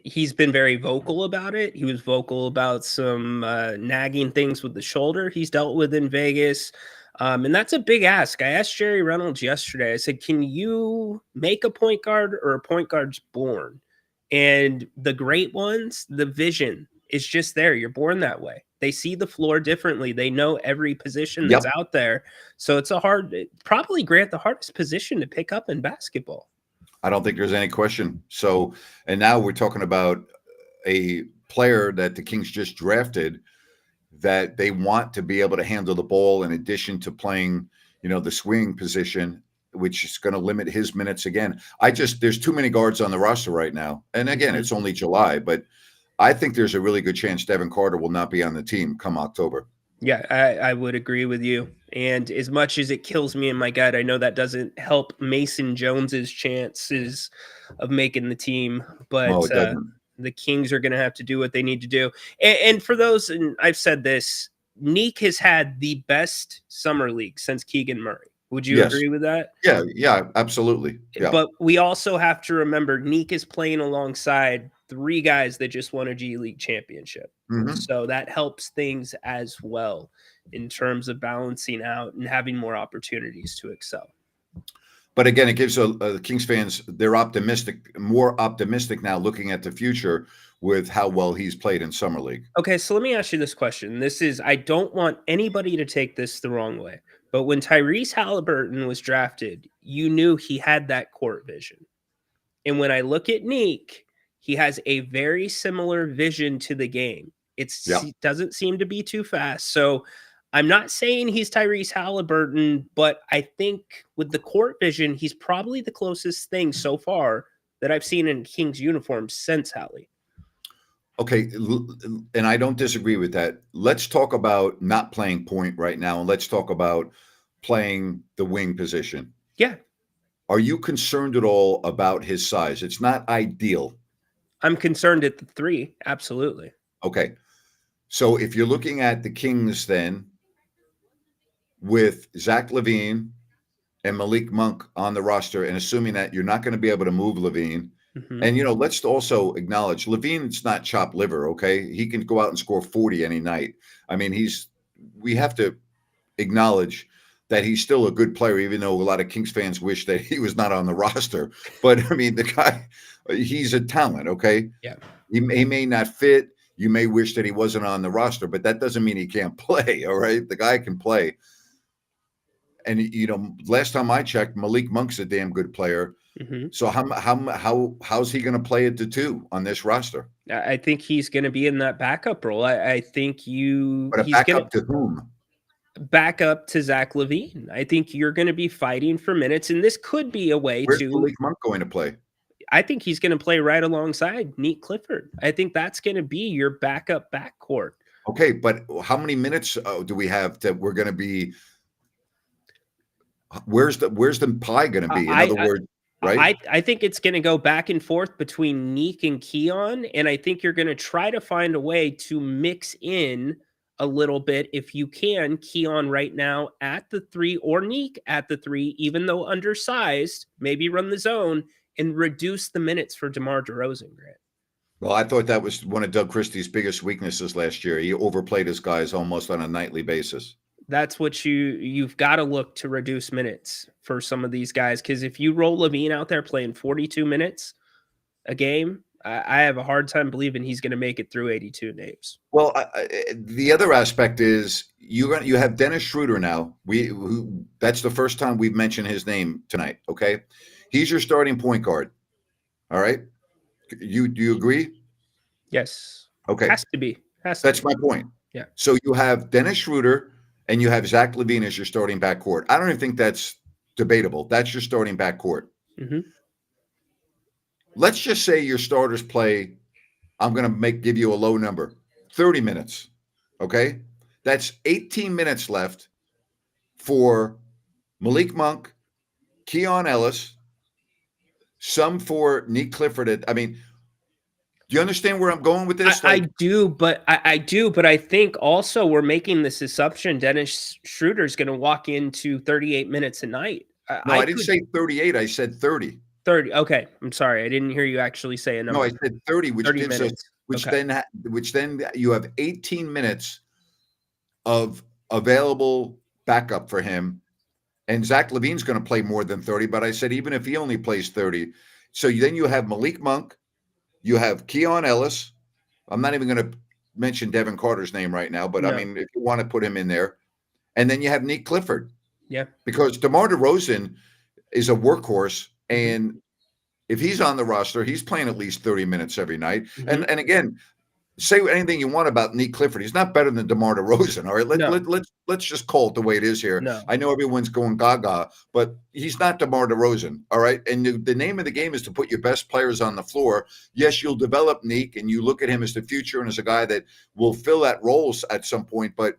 He's been very vocal about it. He was vocal about some nagging things with the shoulder he's dealt with in Vegas. And that's a big ask. I asked Jerry Reynolds yesterday. I said, can you make a point guard, or a point guard's born? And the great ones, the vision is just there. You're born that way. They see the floor differently. They know every position that's out there. So it's probably, Grant, the hardest position to pick up in basketball. I don't think there's any question. So, and now we're talking about a player that the Kings just drafted that they want to be able to handle the ball in addition to playing, the swing position, which is going to limit his minutes again. There's too many guards on the roster right now. And again, it's only July, but I think there's a really good chance Devin Carter will not be on the team come October. Yeah, I would agree with you. And as much as it kills me in my gut, I know that doesn't help Mason Jones's chances of making the team. No, But it doesn't. the Kings are going to have to do what they need to do. And for those, and I've said this, Neek has had the best summer league since Keegan Murray. Would you Yes. agree with that? Yeah, absolutely. Yeah. But we also have to remember Neek is playing alongside 3 guys that just won a G League championship. Mhm. So that helps things as well in terms of balancing out and having more opportunities to excel. But again, it gives the Kings fans, they're more optimistic now looking at the future with how well he's played in Summer League. Okay, so let me ask you this question. I don't want anybody to take this the wrong way, but when Tyrese Halliburton was drafted, you knew he had that court vision. And when I look at Neek, he has a very similar vision to the game. It doesn't seem to be too fast. So I'm not saying he's Tyrese Halliburton, but I think with the court vision, he's probably the closest thing so far that I've seen in Kings uniform since Hallie. Okay, and I don't disagree with that. Let's talk about not playing point right now, and let's talk about playing the wing position. Yeah. Are you concerned at all about his size? It's not ideal. I'm concerned at the 3. Absolutely. Okay. So if you're looking at the Kings then with Zach LaVine and Malik Monk on the roster, and assuming that you're not going to be able to move LaVine, and, let's also acknowledge LaVine's not chopped liver, okay? He can go out and score 40 any night. I mean, we have to acknowledge that he's still a good player, even though a lot of Kings fans wish that he was not on the roster. But, I mean, the guy, he's a talent, okay? Yeah. He may not fit. You may wish that he wasn't on the roster, but that doesn't mean he can't play, all right? The guy can play. And, last time I checked, Malik Monk's a damn good player. Mm-hmm. So how's he going to play at the 2 on this roster? I think he's going to be in that backup role. I think But backup to whom? Back up to Zach LaVine. I think you're going to be fighting for minutes, and this could be a way Where's to. Malik Monk going to play? I think he's going to play right alongside Neek Clifford. I think that's going to be your backup backcourt. Okay, but how many minutes do we have that we're going to be? Where's the pie going to be? In other words. Right. I think it's going to go back and forth between Neek and Keon, and I think you're going to try to find a way to mix in a little bit, if you can, Keon right now at the 3 or Neek at the 3, even though undersized, maybe run the zone and reduce the minutes for DeMar DeRozan, Grant. Well, I thought that was one of Doug Christie's biggest weaknesses last year. He overplayed his guys almost on a nightly basis. That's what you've got to look to reduce minutes for some of these guys. Because if you roll LaVine out there playing 42 minutes a game, I have a hard time believing he's going to make it through 82 games. Well, the other aspect is you have Dennis Schroeder now. That's the first time we've mentioned his name tonight. Okay, he's your starting point guard. All right, do you agree? Yes. Okay, has to be. That's my point. Yeah. So you have Dennis Schroeder. And you have Zach LaVine as your starting backcourt. I don't even think that's debatable. That's your starting backcourt. Mm-hmm. Let's just say your starters play, I'm going to give you a low number, 30 minutes. Okay? That's 18 minutes left for Malik Monk, Keon Ellis, some for Neek Clifford. Do you understand where I'm going with this? I do, but I think also we're making this assumption Dennis Schroeder is going to walk into 38 minutes a night. I didn't say 38. I said 30. 30. Okay, I'm sorry. I didn't hear you actually say a number. No, I said 30, which 30 gives minutes. us, which then you have 18 minutes of available backup for him. And Zach LaVine's going to play more than 30, but I said even if he only plays 30, so then you have Malik Monk. You have Keon Ellis. I'm not even going to mention Devin Carter's name right now, but no. I mean, if you want to put him in there. And then you have Neek Clifford. Yeah. Because DeMar DeRozan is a workhorse, and if he's on the roster, he's playing at least 30 minutes every night. Mm-hmm. And again, say anything you want about Neek Clifford. He's not better than DeMar DeRozan. All right, let's just call it the way it is here. No. I know everyone's going gaga, but he's not DeMar DeRozan. All right, and the name of the game is to put your best players on the floor. Yes, you'll develop Neek, and you look at him as the future and as a guy that will fill that role at some point. But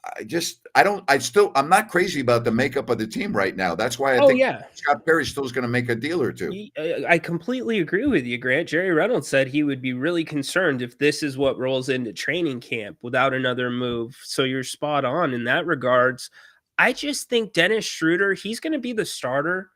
I'm not crazy about the makeup of the team right now. That's why I Oh, think yeah. Scott Perry still is going to make a deal or two. I completely agree with you, Grant. Jerry Reynolds said he would be really concerned if this is what rolls into training camp without another move. So you're spot on in that regards. I just think Dennis Schroeder, he's going to be the starter.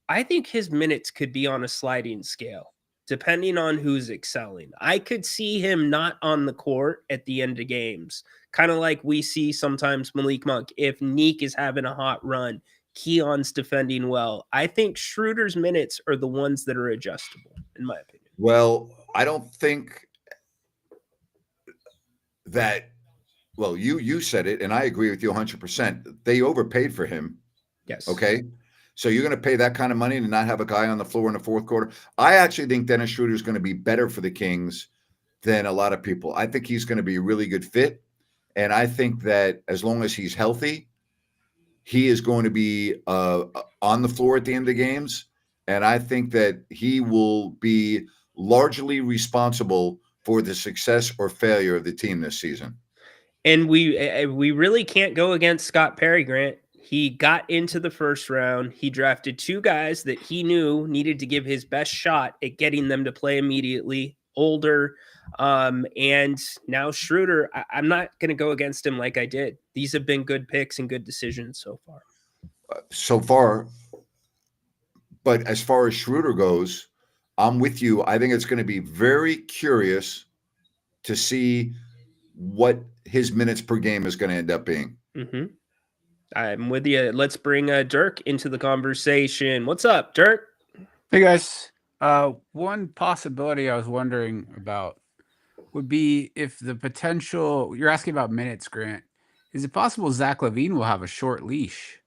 I think his minutes could be on a sliding scale, depending on who's excelling. I could see him not on the court at the end of games, kind of like we see sometimes Malik Monk. If Neek is having a hot run, Keon's defending well. I think Schroeder's minutes are the ones that are adjustable, in my opinion. Well, I don't think that. Well, you said it, and I agree with you 100%. They overpaid for him. Yes. Okay. So you're going to pay that kind of money to not have a guy on the floor in the fourth quarter. I actually think Dennis Schroeder is going to be better for the Kings than a lot of people. I think he's going to be a really good fit. And I think that as long as he's healthy, he is going to be on the floor at the end of the games. And I think that he will be largely responsible for the success or failure of the team this season. And we really can't go against Scott Perry, Grant. He got into the first round. He drafted two guys that he knew needed to give his best shot at getting them to play immediately, older. And now Schroeder, I'm not going to go against him like I did. These have been good picks and good decisions so far. But as far as Schroeder goes, I'm with you. I think it's going to be very curious to see what his minutes per game is going to end up being. Mm-hmm. I'm with you. Let's bring Dirk into the conversation. What's up, Dirk? Hey, guys. One possibility I was wondering about would be if the potential – you're asking about minutes, Grant. Is it possible Zach LaVine will have a short leash?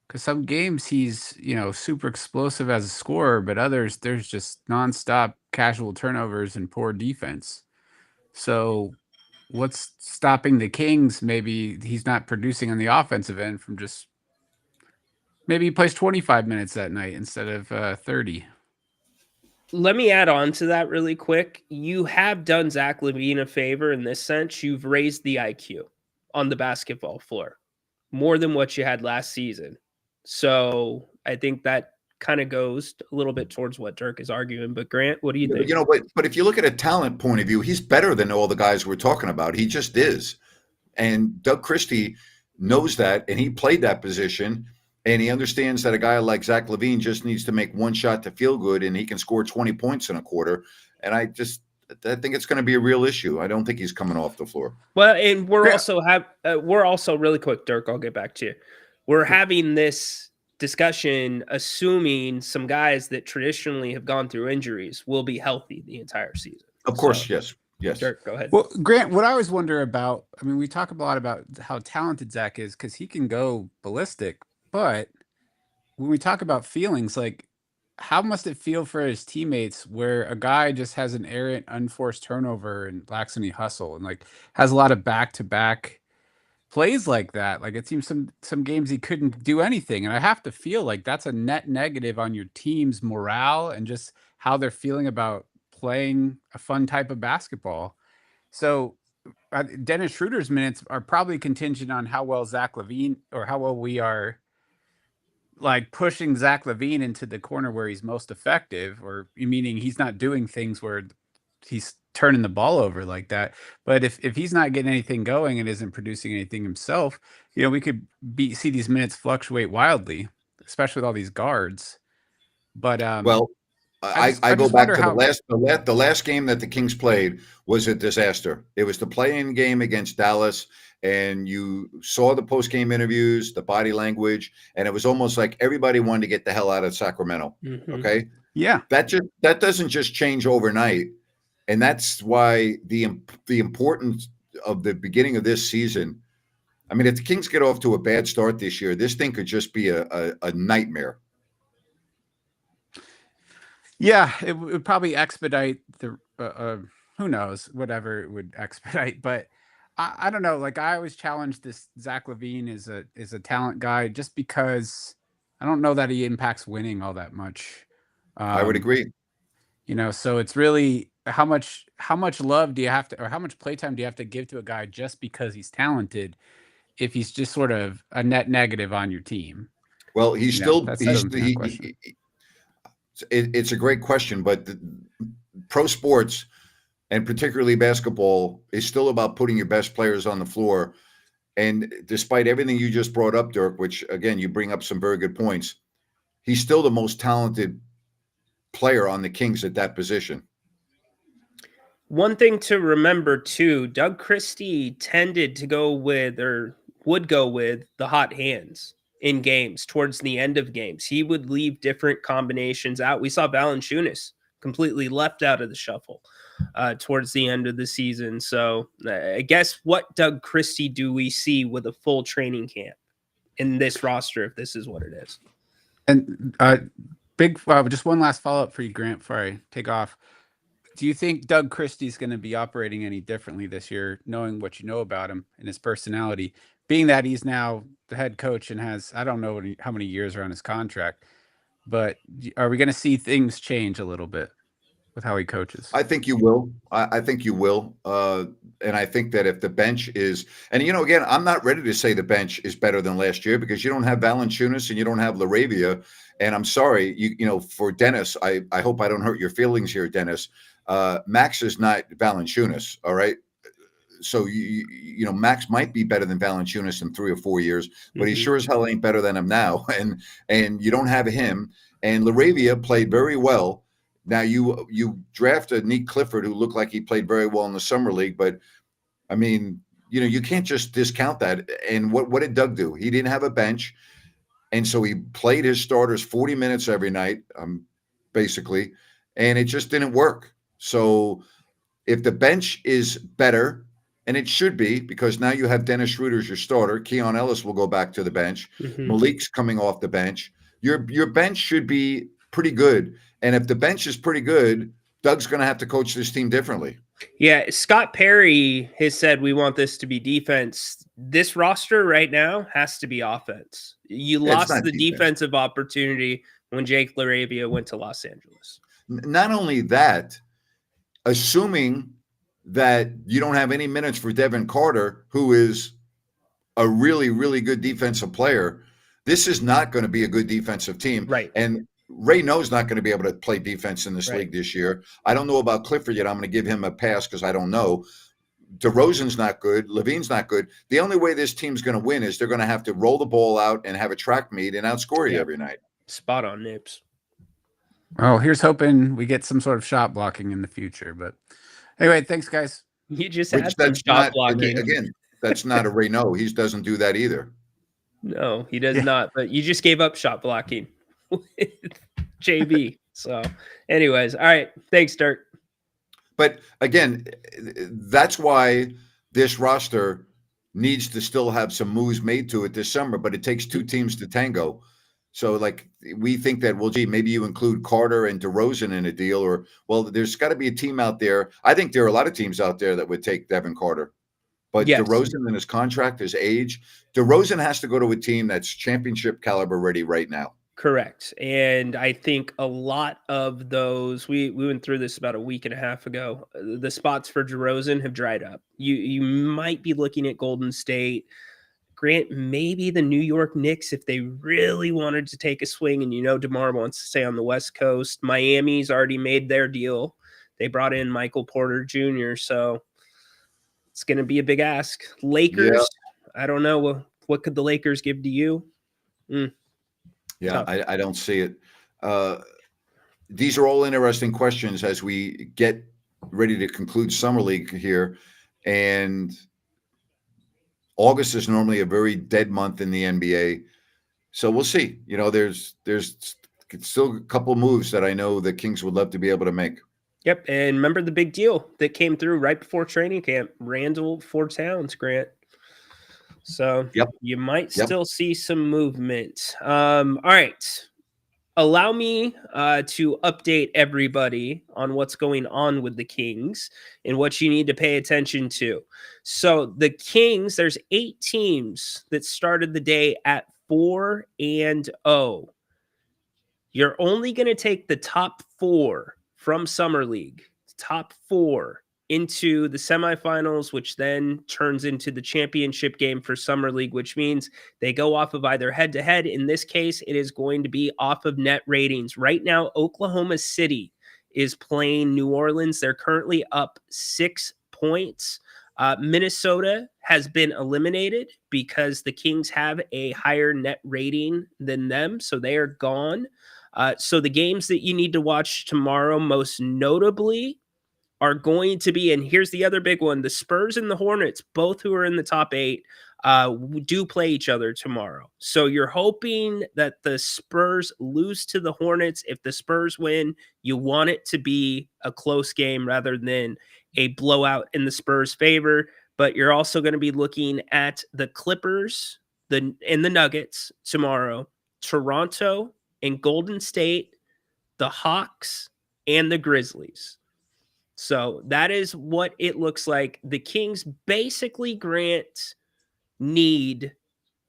Because some games he's, super explosive as a scorer, but others there's just nonstop casual turnovers and poor defense. So what's stopping the Kings? Maybe he's not producing on the offensive end from just – maybe he plays 25 minutes that night instead of 30. Let me add on to that really quick. You have done Zach LaVine a favor in this sense. You've raised the IQ on the basketball floor more than what you had last season. So I think that kind of goes a little bit towards what Dirk is arguing. But Grant, what do you think? But if you look at a talent point of view, he's better than all the guys we're talking about. He just is. And Doug Christie knows that, and he played that position. And he understands that a guy like Zach LaVine just needs to make one shot to feel good, and he can score 20 points in a quarter. And I think it's going to be a real issue. I don't think he's coming off the floor. Well, and we're also really quick, Dirk, I'll get back to you. We're having this discussion assuming some guys that traditionally have gone through injuries will be healthy the entire season. Of course, yes. Dirk, go ahead. Well, Grant, what I always wonder about, we talk a lot about how talented Zach is because he can go ballistic. But when we talk about feelings, like how must it feel for his teammates where a guy just has an errant, unforced turnover and lacks any hustle and like has a lot of back-to-back plays like that? Like it seems some games he couldn't do anything. And I have to feel like that's a net negative on your team's morale and just how they're feeling about playing a fun type of basketball. So Dennis Schroeder's minutes are probably contingent on how well Zach LaVine or how well we are like pushing Zach LaVine into the corner where he's most effective, or meaning he's not doing things where he's turning the ball over like that. But if he's not getting anything going and isn't producing anything himself, we could see these minutes fluctuate wildly, especially with all these guards. But I go back to the last game that the Kings played was a disaster. It was the play-in game against Dallas, and you saw the post-game interviews, the body language, and it was almost like everybody wanted to get the hell out of Sacramento. Mm-hmm. Okay, yeah, that doesn't just change overnight, and that's why the importance of the beginning of this season. If the Kings get off to a bad start this year, this thing could just be a nightmare. Yeah, it would probably expedite the who knows, whatever it would expedite. But I don't know. Like I always challenge this Zach LaVine is a talent guy just because I don't know that he impacts winning all that much. I would agree. So it's really how much love do you have to, or how much playtime do you have to give to a guy just because he's talented? if he's just sort of a net negative on your team? Well, he's You know, still that's he's something I question. it's a great question, but pro sports and particularly basketball is still about putting your best players on the floor. And despite everything you just brought up, Dirk, which again, you bring up some very good points, he's still the most talented player on the Kings at that position. One thing to remember too, Doug Christie tended to go with, or would go with, the hot hands in games towards the end of games. He would leave different combinations out. We saw Valanciunas completely left out of the shuffle towards the end of the season. So I guess what Doug Christie do we see with a full training camp in this roster, if this is what it is? And just one last follow-up for you, Grant, before I take off. Do you think Doug Christie's going to be operating any differently this year, knowing what you know about him and his personality, being that he's now the head coach and has, I don't know how many years are on his contract, but are we going to see things change a little bit with how he coaches? I think you will. I think you will. And I think that if the bench is, and again, I'm not ready to say the bench is better than last year because you don't have Valanciunas and you don't have LaRavia. And I'm sorry, for Dennis, I hope I don't hurt your feelings here, Dennis. Max is not Valanciunas, all right? So, Max might be better than Valanciunas in 3 or 4 years, but he sure as hell ain't better than him now. And you don't have him. And LaRavia played very well. Now, you drafted Nick Clifford, who looked like he played very well in the summer league. But, I mean, you can't just discount that. And what did Doug do? He didn't have a bench. And so he played his starters 40 minutes every night, basically, and it just didn't work. So if the bench is better, and it should be, because now you have Dennis Schroeder as your starter, Keon Ellis will go back to the bench, Malik's coming off the bench. Your bench should be pretty good. And if the bench is pretty good, Doug's going to have to coach this team differently. Yeah, Scott Perry has said we want this to be defense. This roster right now has to be offense. You lost the defensive opportunity when Jake LaRavia went to Los Angeles. Not only that, assuming that you don't have any minutes for Devin Carter, who is a really, really good defensive player, this is not going to be a good defensive team. Right. And Ryno's not going to be able to play defense in this league this year. I don't know about Clifford yet. I'm going to give him a pass because I don't know. DeRozan's not good. Levine's not good. The only way this team's going to win is they're going to have to roll the ball out and have a track meet and outscore you every night. Spot on, Nips. Oh, here's hoping we get some sort of shot blocking in the future. But anyway, thanks, guys. You just had some shot blocking. Again, that's not a Ryno. He doesn't do that either. No, he does not. But you just gave up shot blocking with JB. So anyways, all right. Thanks, Dirk. But again, that's why this roster needs to still have some moves made to it this summer, but it takes 2 teams to tango. So we think that, well, gee, maybe you include Carter and DeRozan in a deal, or, well, there's got to be a team out there. I think there are a lot of teams out there that would take Devin Carter, but DeRozan and his contract, his age, DeRozan has to go to a team that's championship caliber ready right now. Correct. And I think a lot of those, we went through this about a week and a half ago. The spots for DeRozan have dried up. You might be looking at Golden State, Grant, maybe the New York Knicks if they really wanted to take a swing. And DeMar wants to stay on the West Coast. Miami's already made their deal. They brought in Michael Porter Jr., so it's going to be a big ask. Lakers, I don't know. What could the Lakers give to you? Yeah, I don't see it. These are all interesting questions as we get ready to conclude Summer League here. And August is normally a very dead month in the NBA. So we'll see. There's still a couple moves that I know the Kings would love to be able to make. Yep. And remember the big deal that came through right before training camp, Randall for Towns, Grant. So you might still see some movement. All right. Allow me to update everybody on what's going on with the Kings and what you need to pay attention to. So the Kings, there's 8 teams that started the day at 4-0. You're only going to take the top 4 from Summer League. Top 4. into the semifinals, which then turns into the championship game for Summer League, which means they go off of either head-to-head. In this case, it is going to be off of net ratings. Right now, Oklahoma City is playing New Orleans. They're currently up 6 points. Minnesota has been eliminated because the Kings have a higher net rating than them, so they are gone. So the games that you need to watch tomorrow, most notably, are going to be, and here's the other big one, the Spurs and the Hornets, both who are in the top 8, do play each other tomorrow. So you're hoping that the Spurs lose to the Hornets. If the Spurs win, you want it to be a close game rather than a blowout in the Spurs' favor. But you're also going to be looking at the Clippers and the Nuggets tomorrow, Toronto and Golden State, the Hawks, and the Grizzlies. So that is what it looks like. The Kings basically, Grant, need,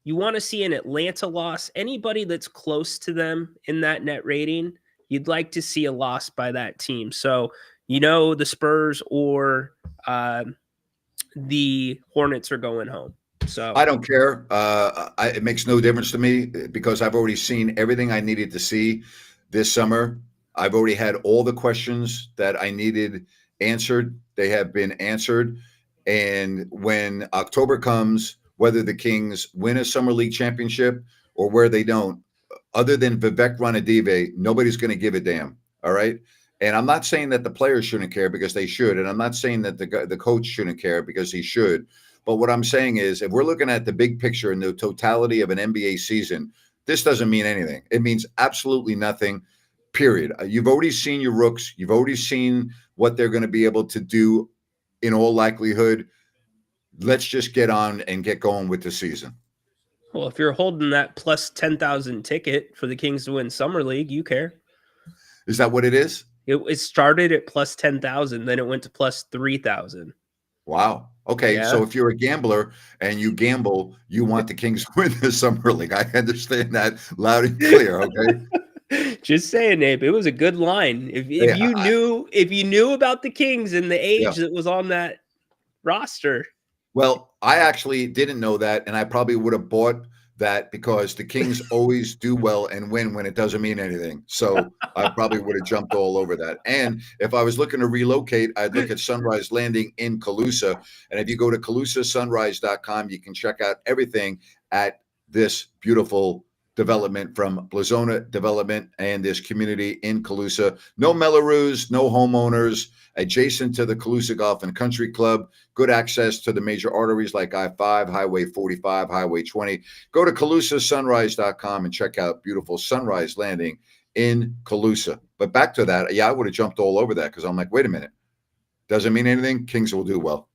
you want to see an Atlanta loss. Anybody that's close to them in that net rating, you'd like to see a loss by that team. So, the Spurs or the Hornets are going home. So I don't care. It makes no difference to me because I've already seen everything I needed to see this summer. I've already had all the questions that I needed answered. They have been answered. And when October comes, whether the Kings win a Summer League championship or where they don't, other than Vivek Ranadive, nobody's going to give a damn. All right. And I'm not saying that the players shouldn't care because they should. And I'm not saying that the coach shouldn't care because he should. But what I'm saying is if we're looking at the big picture and the totality of an NBA season, this doesn't mean anything. It means absolutely nothing, period. You've already seen your rooks. You've already seen what they're going to be able to do in all likelihood. Let's just get on and get going with the season. Well, if you're holding that plus 10,000 ticket for the Kings to win Summer League, you care. Is that what it is? It started at plus 10,000, then it went to plus 3,000. Wow. Okay. Yeah. So if you're a gambler and you gamble, you want the Kings to win the Summer League. I understand that loud and clear. Okay. Just saying, Abe, it was a good line. If you knew about the Kings and the age that was on that roster. Well, I actually didn't know that, and I probably would have bought that because the Kings always do well and win when it doesn't mean anything. So I probably would have jumped all over that. And if I was looking to relocate, I'd look at Sunrise Landing in Calusa. And if you go to CalusaSunrise.com, you can check out everything at this beautiful development from Blazona Development and this community in Calusa. No Mellorews, no homeowners, adjacent to the Calusa Golf and Country Club. Good access to the major arteries like I-5, Highway 45, Highway 20. Go to CalusaSunrise.com and check out beautiful Sunrise Landing in Calusa. But back to that, I would have jumped all over that because I'm like, wait a minute. Doesn't mean anything. Kings will do well.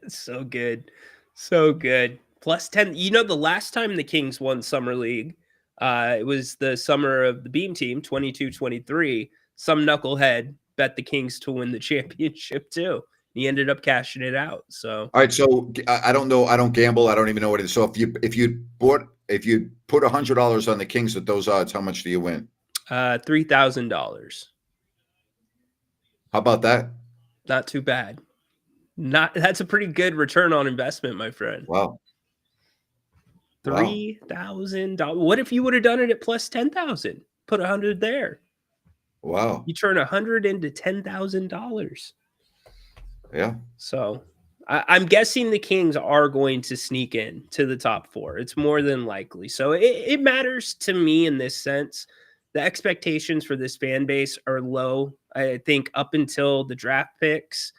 So good. So good. Plus 10. The last time the Kings won Summer League, it was the summer of the Beam Team, 22-23. Some knucklehead bet the Kings to win the championship too. He ended up cashing it out. So all right. So I don't know. I don't gamble. I don't even know what it is. So if you put $100 on the Kings at those odds, how much do you win? $3,000. How about that? Not too bad. That's a pretty good return on investment, my friend. Wow. $3,000. What if you would have done it at plus 10,000? Put 100 there. Wow. You turn 100 into $10,000. Yeah. So I'm guessing the Kings are going to sneak in to the top 4. It's more than likely. So it matters to me in this sense. The expectations for this fan base are low. I think up until the draft picks,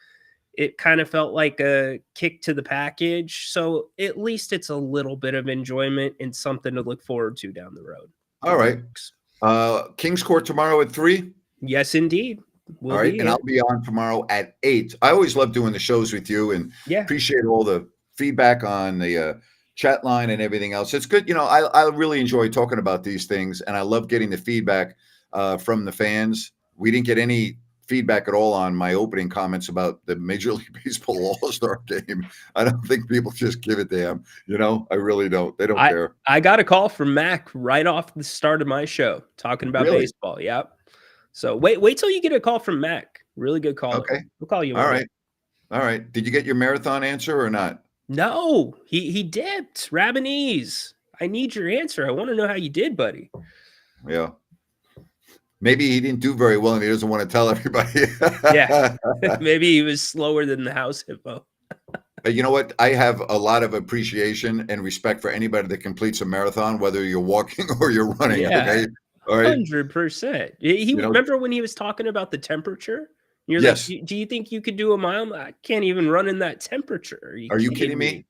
it kind of felt like a kick to the package. So at least it's a little bit of enjoyment and something to look forward to down the road. All right. Kings Court tomorrow at 3. Yes, indeed. All right. And I'll be on tomorrow at 8. I always love doing the shows with you and appreciate all the feedback on the chat line and everything else. It's good. I really enjoy talking about these things and I love getting the feedback from the fans. We didn't get any feedback at all on my opening comments about the Major League Baseball All-Star game. I don't think people just give a damn. I really don't. They don't care. I got a call from Mac right off the start of my show talking about baseball. Yep. So wait till you get a call from Mac. Really good call. Okay. We'll call you. All Monday. right. Did you get your marathon answer or not? No, he dipped. Rabanese. I need your answer. I want to know how you did, buddy. Yeah. Maybe he didn't do very well and he doesn't want to tell everybody. Yeah. Maybe he was slower than the house hippo. You know what? I have a lot of appreciation and respect for anybody that completes a marathon, whether you're walking or you're running. Yeah. Okay. All right. 100%. He remember when he was talking about the temperature? You're Yes. like, do you think you could do a mile? I can't even run in that temperature. Are you kidding me?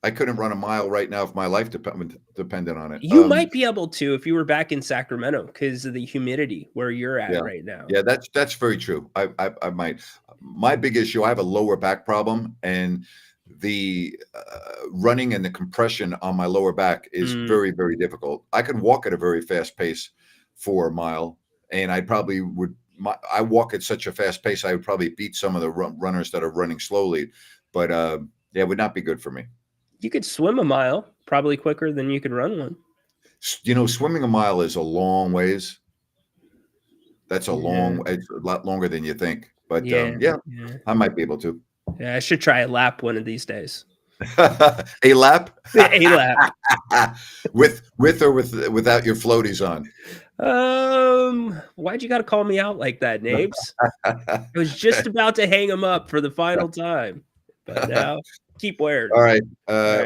I couldn't run a mile right now if my life depended on it. You might be able to if you were back in Sacramento because of the humidity where you're at right now. Yeah, that's very true. I might. My big issue, I have a lower back problem, and the running and the compression on my lower back is very, very difficult. I can walk at a very fast pace for a mile, and I probably would. I walk at such a fast pace, I would probably beat some of the runners that are running slowly. But yeah, it would not be good for me. You could swim a mile probably quicker than you could run one. You know, swimming a mile is a long ways. That's it's a lot longer than you think. But yeah, I might be able to. Yeah, I should try a lap one of these days. A lap? A lap. with or without your floaties on? Why'd you got to call me out like that, Nabes? I was just about to hang him up for the final time, but now keep wearing. All right.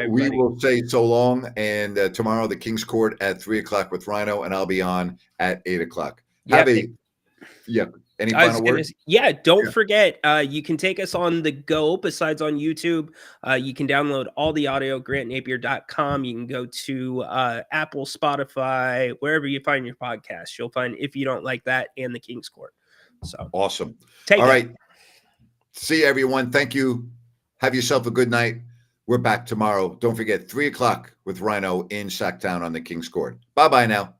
We buddy. will say so long, and tomorrow the King's Court at 3:00 with Ryno, and I'll be on at 8:00. Any final words? Don't forget, you can take us on the go besides on YouTube. You can download all the audio, grantnapier.com. You can go to Apple, Spotify, wherever you find your podcast. You'll find If You Don't Like That and the King's Court. So awesome. All right. See everyone. Thank you. Have yourself a good night. We're back tomorrow. Don't forget, 3:00 with Ryno in Sacktown on the King's Court. Bye-bye now.